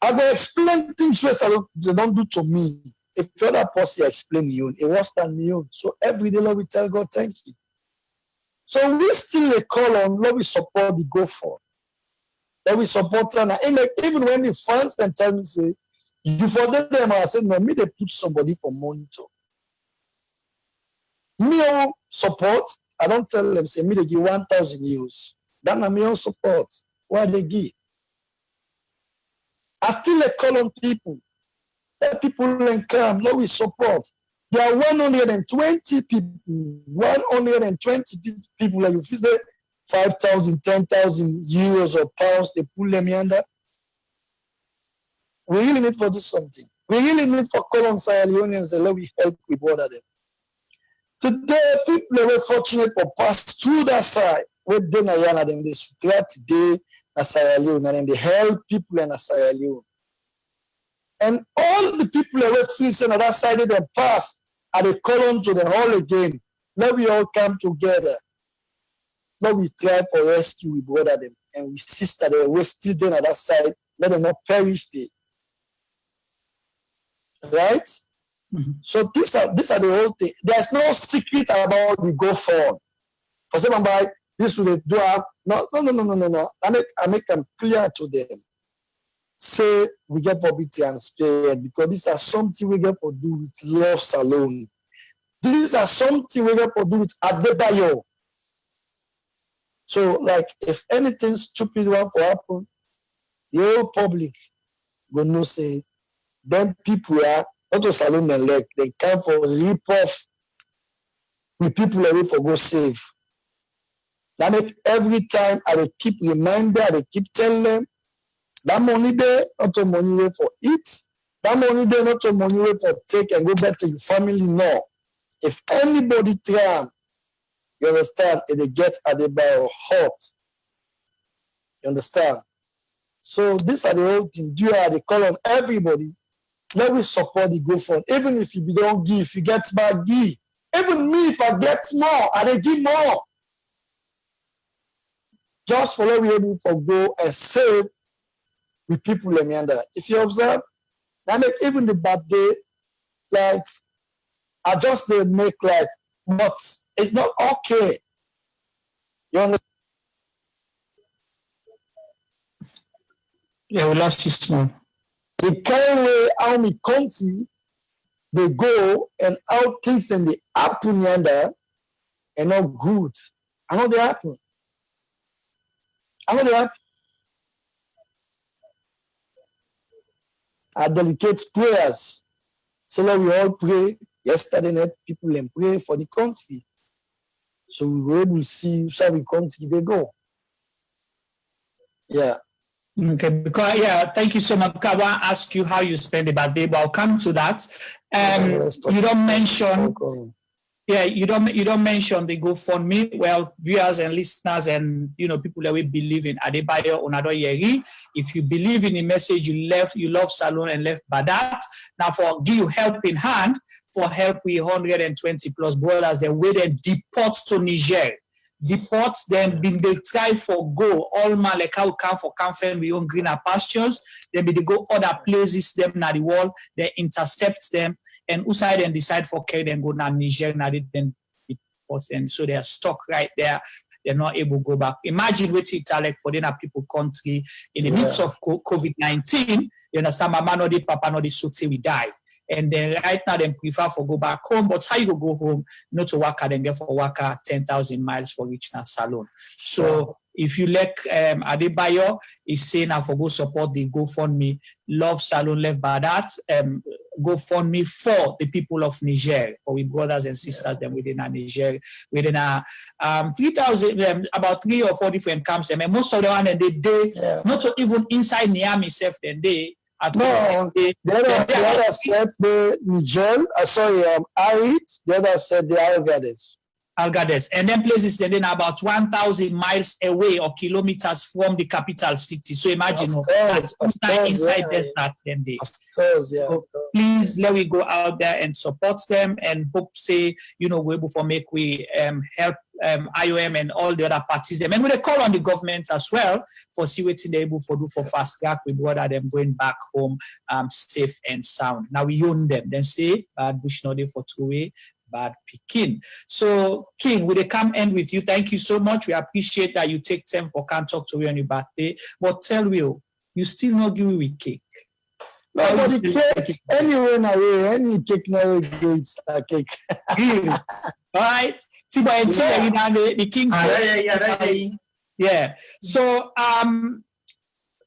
I go explain things where they don't do to me. If other person explain you, it was than me. So every day, Lord, we tell God, thank you. So we still a call on, Lord, we support the go for. That we support them. Even when the fans then tell me, say, you forget them, I say, no, me, they put somebody for monitor. Me own support, I don't tell them, say, me, they give 1,000 euros. Then I'm your support. Why they give? I still a call on people. That people can come, Lord, we support. There are 120 people, 120 people that you visit 5,000, 10,000 euros or pounds, they pull them under. We really need to do something. We really need for call on Sierra Leoneans and let me help we border them. Today, people were fortunate to pass through that side. With Denayana, then they straight today at Sierra Leone, and then they help people in Sierra Leone. And all the people that were facing on that side, they pass, and they call on to them all again. Let we all come together. Let we try for rescue, we brother them, and we sister them, we're still there on that side, let them not perish there. Right? Mm-hmm. So these are the whole thing. There's no secret about the go forward. For someone by this will do have no. I make them clear to them. Say we get for be transparent because these are something we get to do with love alone. These are something we get to do with Adebayor. So like if anything stupid want to happen, the whole public will know say them people are not to salon and leg, they come for rip off with people away for go save. That make every time I keep reminder, I keep telling them that money there, not to money way for eat. That money there, not to money way for take and go back to your family. No. If anybody try, you understand, and they get Adebayor hot. You understand? So these are the whole thing. Do they call on everybody? Let me support the GoFund. Even if you don't give, you get back give. Even me, if I get more, I give more. Just for let me able to go and save with people in Meander. If you observe, I make even the bad day, like I just they make like, but it's not okay. You understand? Yeah, we lost you small. The kind way how me country they go and how things and they happen yonder and not good. I know they happen. I delicate prayers. So let we all pray. Yesterday night people and pray for the country. So we were able to see how the country they go. Yeah. Okay, because thank you so much. I want to ask you how you spend the birthday, but I'll come to that. You don't mention, you don't mention the GoFundMe. Well, viewers and listeners, and people that we believe in Adebayor Onado Yeri. If you believe in the message you love Salon and left by that. Now for give you help in hand for help with 120 plus brothers, they will then deport to Niger. Deport them, been they try for go all man like how come for camping we own greener pastures, then be they go other places them na the wall, they intercept them and outside and decide for carry them go na Niger na then deport them. So they are stuck right there. They're not able to go back. Imagine what it's like for the people country in the midst of COVID-19. You understand, mama no the papa no the so we die. And then right now, they prefer for go back home. But how you go home, not to work then get for work 10,000 miles for reach that salon. So if you like Adebayor is saying now for go support the GoFundMe, Love Salon left by that. GoFundMe for the people of Niger, for we brothers and sisters them within Niger, within 3,000 about 3 or 4 different camps. And most of them and they not even inside Niamey self then they. No, the other said the Niger, Ait, the other said the Algades. And then places then about 1,000 miles away or kilometers from the capital city. So imagine inside desert then they. Of course, yeah. So please let we go out there and support them and hope say, we're able to make we help IOM and all the other parties them. And we call on the government as well for see what they're able to do for fast track with whether them going back home safe and sound. Now we own them. Then say bad bush no day for 2 way. Bad Pekin. So, King, we come end with you. Thank you so much. We appreciate that you take time for can talk to you on your birthday. But tell me, you still not give me cake. No, but the cake, anyway, any cake now it's a cake. All right. See, but the King. Yeah. So,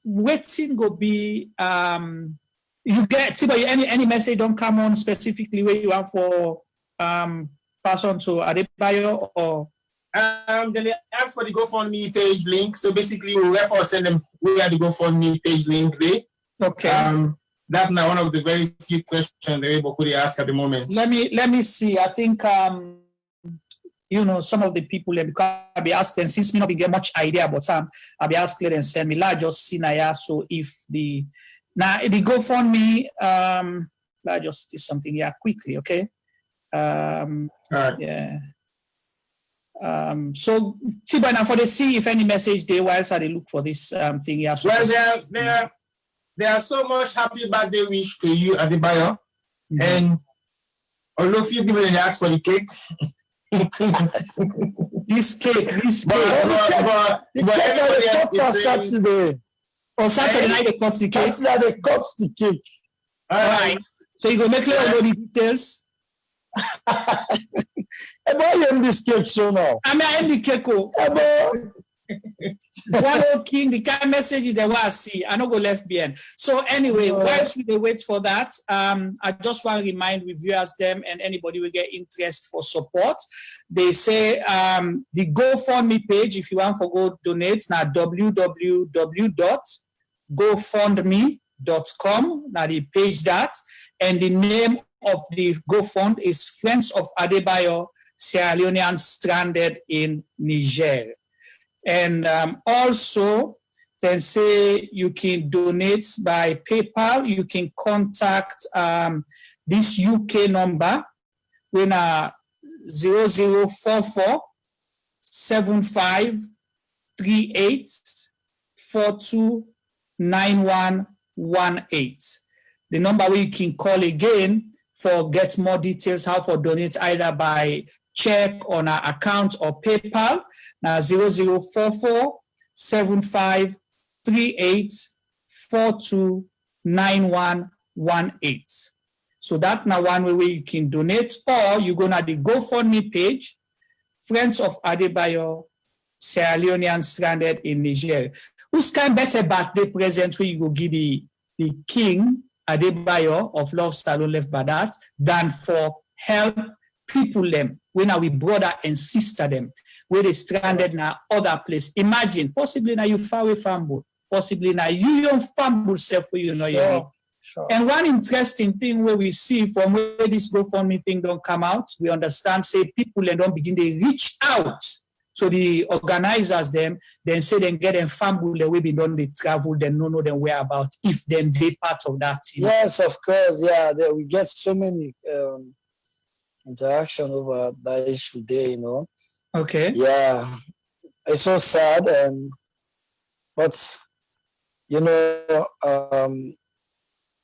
waiting go be you get see, but any message don't come on specifically where you are for pass on to Adebayor or they ask for the GoFundMe page link. So basically we'll therefore send them where the GoFundMe page link there. Okay. That's now one of the very few questions that everybody ask at the moment. Let me see. I think some of the people I'll be asking, since me not be get much idea about some, I'll be asking and send me just see now. So if the GoFundMe, let's just do something here quickly, okay? All right. Yeah. So Tiba, for the see if any message they whilst they look for this thing here. So well, there are so much happy birthday wish to you, Adebayor. And although few people didn't ask for the cake. this cake. But everybody else is Saturday. On Saturday night they cut the cake. Saturday they cut the cake. All right. So you go make clear all the details. About you in this cake show now. I am the cake. One king, the kind of messages that I see, I don't go left behind. So anyway, whilst we wait for that, I just want to remind reviewers them and anybody will get interest for support. They say the GoFundMe page, if you want to go donate, now www.gofundme.com. Now the page that, and the name of the GoFund is Friends of Adebayor, Sierra Leonean stranded in Niger. And also, then say you can donate by PayPal. You can contact this UK number when 0044 7538 429118. The number where you can call again for get more details how to donate either by check on our account or PayPal. Now 0044 7538 429118. So that now one way you can donate, or you go to the GoFundMe page, Friends of Adebayor, Sierra Leonean stranded in Niger. Who's kind better birthday present where you go give the King Adebayor of Love Salon left by that than for help people them when we brother and sister them where they stranded in other place. Imagine possibly now you far away from both, possibly now you young family self for you know. Sure. And one interesting thing where we see from where this GoFundMe thing don't come out, we understand say people and don't begin to reach out to the organizers them, then say then get them family we be done they travel, then know them whereabouts if then they part of that team. Yes, of course, yeah. We get so many interaction over that issue there, you know. Okay. Yeah. It's so sad, but you know,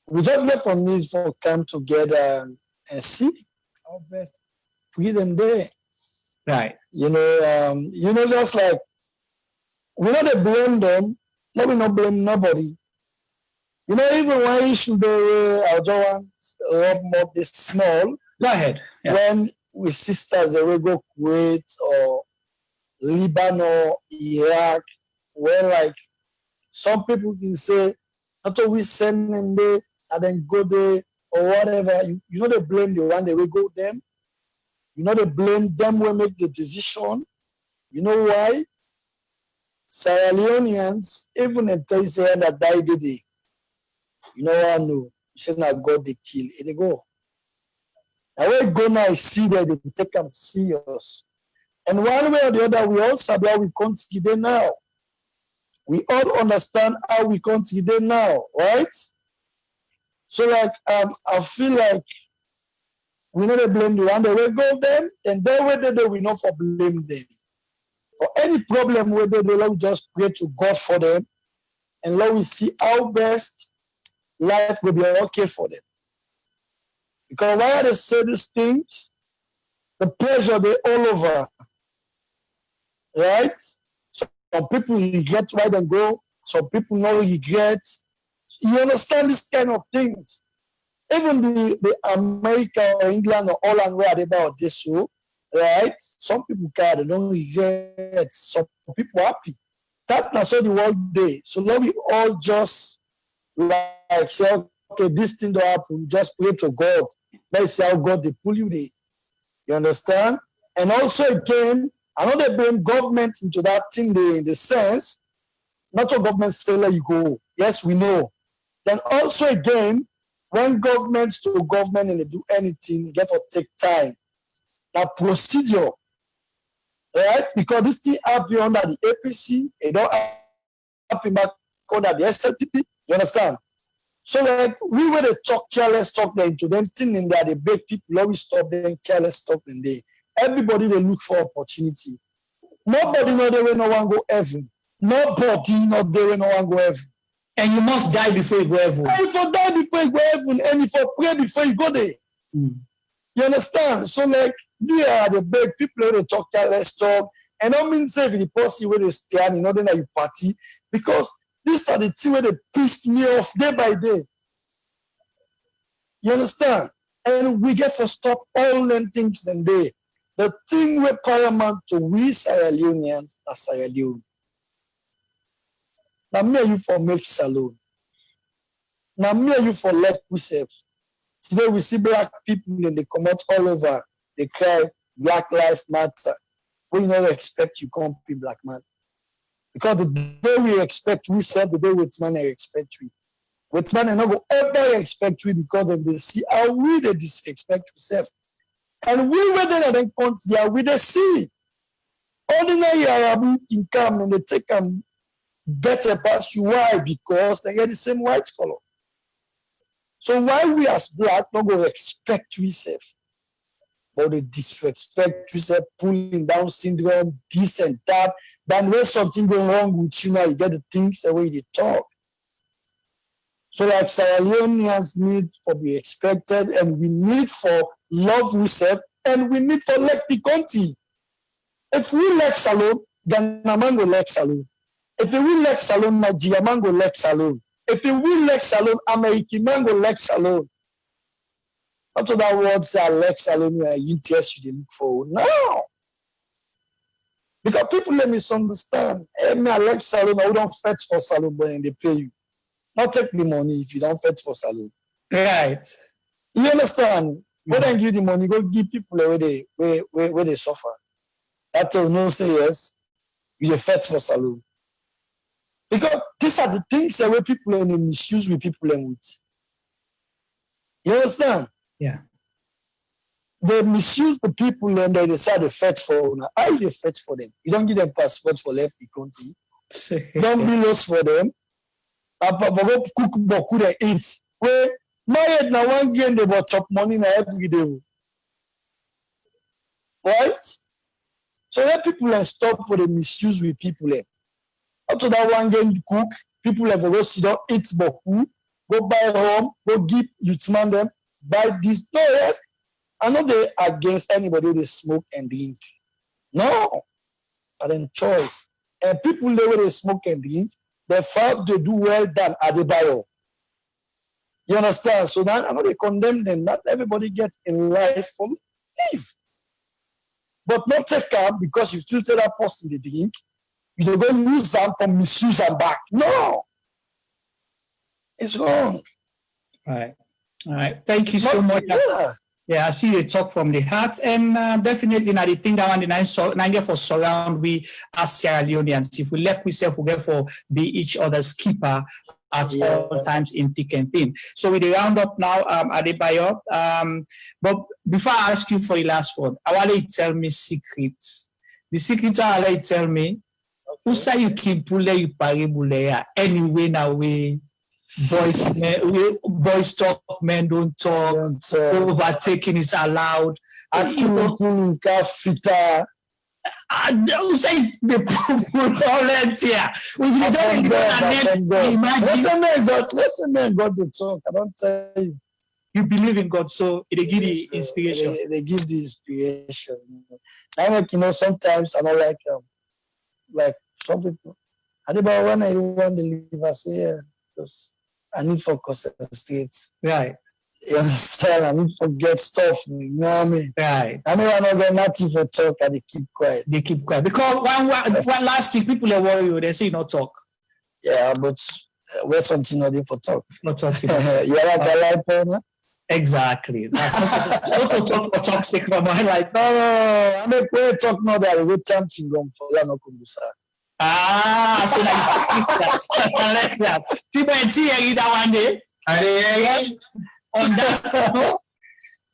we just get from these for come together and see our best freedom there. Right. You know, just like we not blame them, let me not blame nobody. You know, even when issue there, I don't want to up this small. Go ahead. Yeah. When we sisters they will go Kuwait or Lebanon, Iraq, where like some people can say, not we send them there and then go there or whatever. You know they blame the one they will go them. You know they blame them will make the decision. You know why? Sierra Leoneans, even in Taizé that died today. You know what I know? You should not go the kill. They go. I will go now see where they take them serious. And one way or the other, we all said how we come today now. We all understand how we come today now, right? So like I feel like we never blame the one that will go them, and then where they do we not for blame them. For any problem where they do, we just pray to God for them, and let we see how best life will be okay for them. Because while they say these things, the pressure they all over, right? Some people regret why they go. Some people no regret. You understand this kind of things. Even the America or England or Holland where they about this show, right? Some people care, they don't regret. Some people happy. That's how the world day. So let we all just like say, okay, this thing don't happen. Just pray to God. Let's see how God they pull you there. You understand? And also again, I know they bring government into that thing there in the sense, not all government say let you go. Yes, we know. Then also again, when governments to government and they do anything, it get to take time. That procedure, right? Because this thing happen under the APC, it don't happen back under the SLPP. You understand? So like we were the talk careless talk there into them thing in there, they beg people always stop them careless talk in there. Everybody they look for opportunity. Nobody know there when no one go heaven. Nobody know there when no one go heaven. And you must die before you go heaven. And if you die before you go heaven, and if you pray before you go there. You understand? So like you are the big people who they talk careless talk. And I don't mean say the person where they stand, you know, then you party. Because these are the things where they pissed me off day by day. You understand? And we get to stop all them things then there. The thing we're paramount to we Sierra Leoneans are Sierra Leone. Now me and you for make salon. Now me and you for let we save. Today we see black people and they come out all over. They cry Black Lives Matter. We never expect you come be black man. Because the day we expect we serve, the day with man I expect we. With man I not go ever expect we because of they see how we they disrespect ourselves. And we were there and country are we they see. Ordinary Arabu can come and they take them better past you. Why? Because they get the same white color. So why we as black not go expect ourselves? But they disrespect yourself, pulling down syndrome, this and that. Then when something go wrong with you now, you get the things the way they talk. So like Sierra Leoneans need for be expected, and we need for love ourselves, and we need to like the country. If we like salon, then Namango like salon. If we like salon, Nigeria mango like salon. If we like salon, American mango like salon. After that word say Alex Salon, interest you look for. No. Because people let me misunderstand. Hey, me Alex Salon, I don't fetch for salon, but they pay you. Not take the money if you don't fetch for salon. Right. You understand? Go and give the money, go give people where they suffer. That's all no say yes, you fetch for salon. Because these are the things that where people misuse with people and with. You understand? Yeah. They misuse the people and they decide to fetch for them. How you fetch for them? You don't give them passport for left the country. Don't be lost for them. Go cook boku they eat. Where married now one game they bought chop money na every day. Right? So let people stop for the misuse with people. After that one game you cook, people have to go sit down, eat boku, go buy home, go give youth man them. By this, no, yes, I'm not against anybody who they smoke and drink. No, but then choice. And people there where they smoke and drink, they felt they do well than Adebayor. You understand? So now I know they condemn them. Not everybody gets in life for live. But not take up because you still tell that person they drink, you don't go use them to misuse them back. No, it's wrong. Right. All right. Thank you so much. Yeah, I see you talk from the heart, and definitely now the thing that one the nine for surround we as Sierra Leoneans. If we let ourselves, we get for be each other's keeper at all times in thick and thin. So we round up now, Adebayor. But before I ask you for the last word, I want you to tell me secrets. The secrets I want you to tell me. Who say you keep pulling you paribule anyway now we. Boys talk, men don't talk. Overtaking is allowed. Who say the people all that here? Listen, man, God will talk. I don't tell you. You believe in God, so they give the inspiration. They give the inspiration. I like, sometimes I don't like some people. I think about when I want to leave, I say, yeah, because I need to concentrate. Right. You understand? I need to get stuff. You know what I mean? Right. I know I'm not getting nothing for talk and they keep quiet. They keep quiet. Because one last week, people are worried. They say not talk. Yeah, but where's something not for talk? Not talking. You are like a light partner? Exactly. Not to talk for talk's sake, but I like, no. I mean, we talk now that I go chanting for Yano Kumbusa. So like that. I like that. People and see that one day. on that note,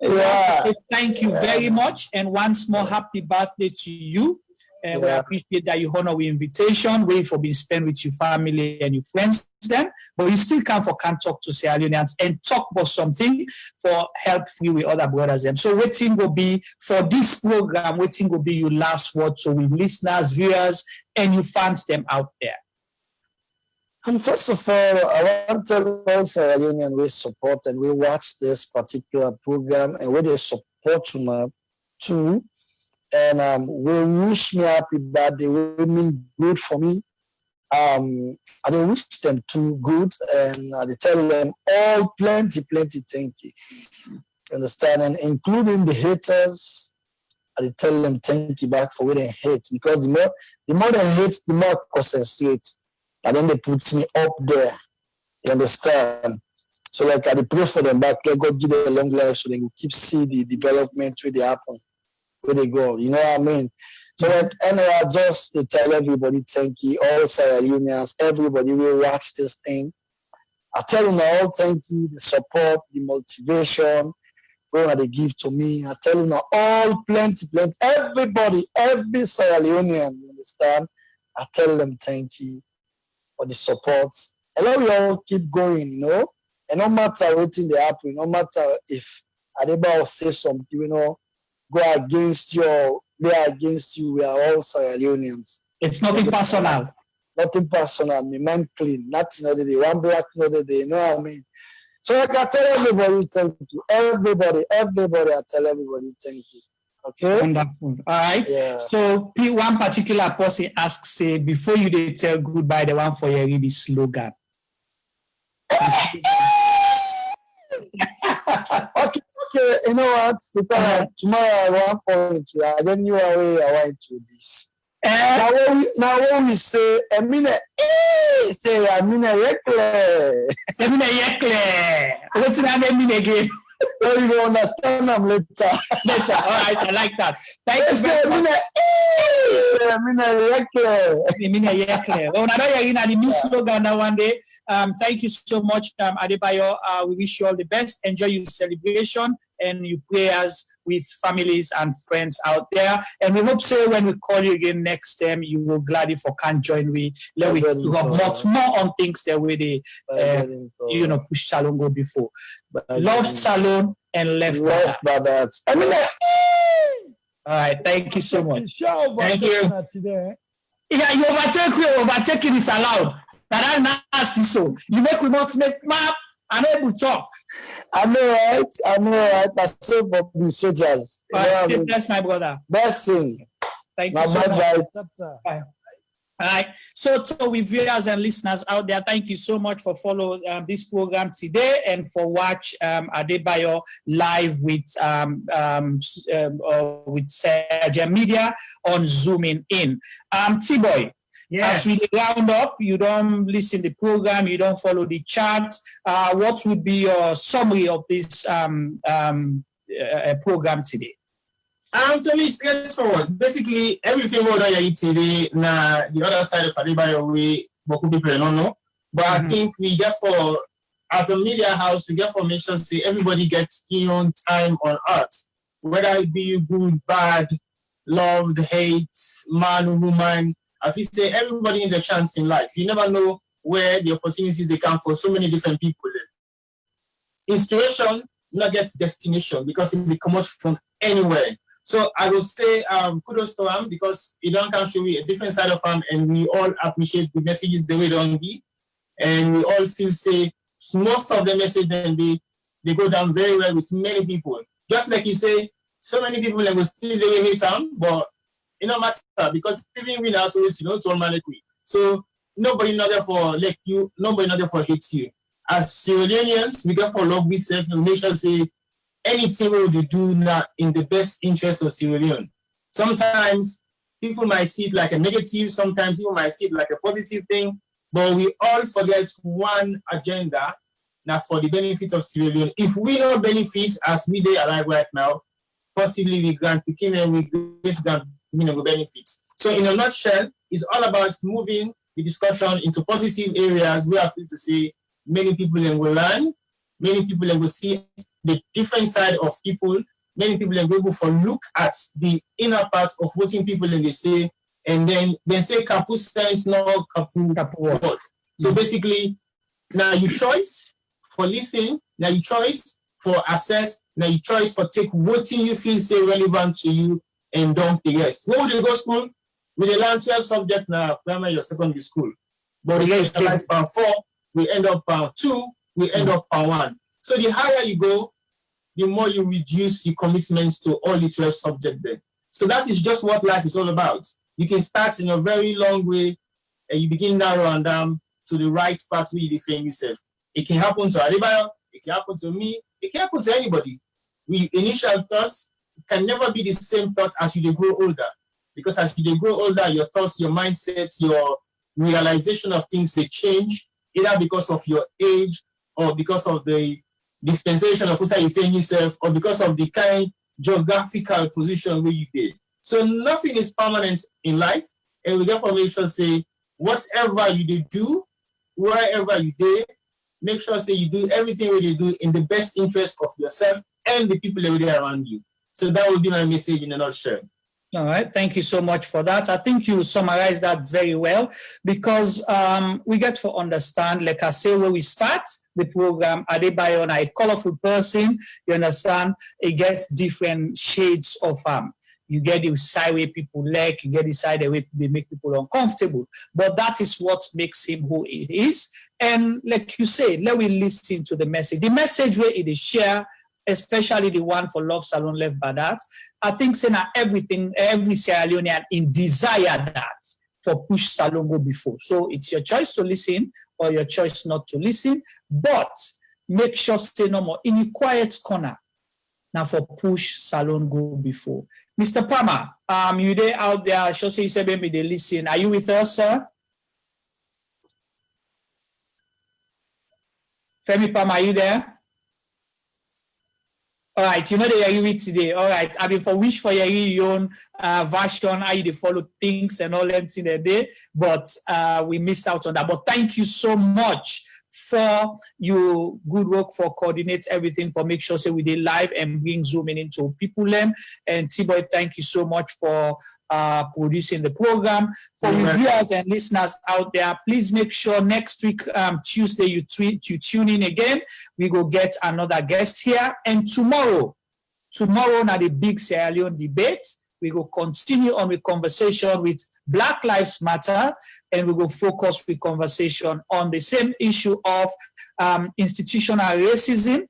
Yeah. thank you very much. And once more, happy birthday to you. And we appreciate that you honor our invitation, wait for being spent with your family and your friends then. But you still come for Can Talk to Sierra Leoneans and talk about something for help free with other brothers. And so waiting will be for this program, waiting will be your last word. So with listeners, viewers, and your fans them out there. And first of all, I want to tell all Sierra Leoneans we support and we watch this particular program and we they support too. And we wish me happy birthday. We mean good for me. I wish them too good, and I tell them all plenty thank you. Understand? And including the haters, I tell them thank you back for what they hate, because the more they hate, the more I concentrate, and then they put me up there. You understand? So like I pray for them back, let God give them a long life so they will keep see the development where they happen. Where they go, you know what I mean? So like, anyway, I just tell everybody thank you, all Sierra Leoneans, everybody will watch this thing. I tell them all thank you, the support, the motivation, where they give to me. I tell them all plenty, everybody, every Sierra Leonean, you understand? I tell them thank you for the support. And let we all keep going, you know? And no matter what they happen, no matter if Adebayor say something, you know, go against you or they are against you, we are all Sierra Leoneans. It's nothing personal. Nothing personal. My mind clean. Nothing other day. One black another day. You know what I mean? So I can tell everybody thank you. Everybody, I tell everybody thank you. Okay? Wonderful. All right. Yeah. So one particular person asks, say, before you they tell goodbye, the one for you read the slogan. Okay, you know what? Because tomorrow I want for it. I don't know way I want to do this. Now when we say, I mean, say, I mean, yekle. What's that mean again? So you will understand them later. Later. All right, I like that. Thank you very much. Well, now you're in the new slogan now one day. Thank you so much, Adebayor. We wish you all the best. Enjoy your celebration and your prayers with families and friends out there. And we hope so when we call you again next time, you will gladly for can join we. Let we have more on things that way they push Salon go before. Love Salon and left by that. I mean, all right, thank you so much. Thank you. Today. Yeah, you overtaking is allowed. But I'm not so. You make we not make map and able to talk. I know, right? But so for the soldiers. All right, stay blessed, my brother. Best thing. Thank you so much. Bye. All right. So with viewers and listeners out there, thank you so much for following this program today and for watch Adebayor live with Sergeant Media on Zooming In. T-Boy. Yes. As we round up, you don't listen to the program, you don't follow the chat. What would be your summary of this program today? To me, straightforward. Basically, everything we do today, the other side of Adebayor, we people don't know. But I think we get for, as a media house, we get for mission say everybody gets their own time on earth. Whether it be good, bad, loved, hate, man, woman. If you say everybody in the chance in life, you never know where the opportunities they come for so many different people. Inspiration not gets destination because it comes from anywhere. So I will say kudos to him because he don't come show me a different side of him, and we all appreciate the messages the way they don't be, and we all feel say most of the message then they go down very well with many people. Just like you say, so many people that will still they hate him, but it no matter because even we now always to all man so nobody not there for like you, nobody not there for hate you. As Sierra Leoneans, we get for love we self and make sure say anything we will do now in the best interest of Sierra Leone. Sometimes people might see it like a negative, sometimes people might see it like a positive thing, but we all forget one agenda now for the benefit of Sierra Leone. If we don't benefit as we are alive right now, possibly we grant to kill and we benefits. So in a nutshell, it's all about moving the discussion into positive areas where I feel to say many people will learn Many people will see the different side of people. Many people are able to look at the inner part of what people and they say, and then they say kapu sense, no kapu word. So basically, now your choice for listening, now your choice for assess, now your choice for take what you feel say relevant to you and don't the rest. When would you go to school? We learn 12 subjects now, primary or secondary school. But we specialize pound 4, we end up pound 2, we end up pound 1. So the higher you go, the more you reduce your commitments to all the 12 subjects there. So that is just what life is all about. You can start in a very long way and you begin narrow and down to the right path where you define yourself. It can happen to Adebayor, it can happen to me, it can happen to anybody. We initial thoughts can never be the same thought as you grow older. Because as you grow older, your thoughts, your mindset, your realization of things, they change, either because of your age or because of the dispensation of how you find yourself or because of the kind geographical position where you did. So nothing is permanent in life. And we therefore make sure say, whatever you do, wherever you do, make sure say you do everything what you do in the best interest of yourself and the people that are around you. So that would be my message in a nutshell. All right, thank you so much for that. I think you summarized that very well because we get to understand, like I say, where we start the program, Adebayor, a colorful person, you understand, it gets different shades of you get the side where people like, you get the side where they make people uncomfortable. But that is what makes him who he is. And like you say, let me listen to the message. The message where it is shared, especially the one for Love Salon Left by that. I think saying everything, every Sierra Leonean in desire that for push salon go before. So it's your choice to listen or your choice not to listen, but make sure stay no more in a quiet corner. Now for push salon go before. Mr. Palmer, you there out there, sure say you say maybe they listen. Are you with us, sir? Femi Palmer, are you there? All right, you know the Yari today. All right, I mean, for which for Yari your own version, how you follow things and all that in the day, but we missed out on that. But thank you so much for your good work for coordinate everything, for make sure say we did live and bring Zoom in into people. And T-Boy, thank you so much for producing the program. For viewers and listeners out there, please make sure next week, Tuesday, you tune in again. We go get another guest here. And tomorrow, now the big Sierra Leone debate, we will continue on with conversation with Black Lives Matter, and we will focus with conversation on the same issue of institutional racism,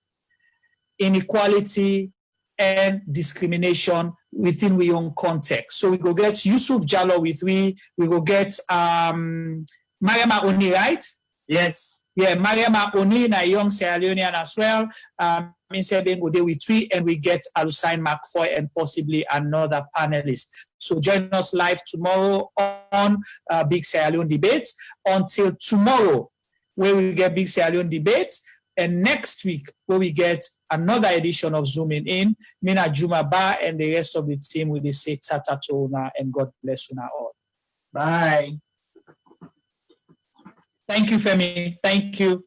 inequality, and discrimination within we own context. So we go get Yusuf Jallo with we go get Mariama Oni, right? Yes. Yeah, Mariama Oni, a young Sierra Leonean as well. Go there with we, and we get Alusain McFoy and possibly another panelist. So join us live tomorrow on Big Sierra Leone Debates. Until tomorrow, where we get Big Sierra Leone Debates, and next week, where we get another edition of Zooming In, Mina Juma Ba and the rest of the team will say tata to una and God bless una all. Bye. Thank you, Femi. Thank you.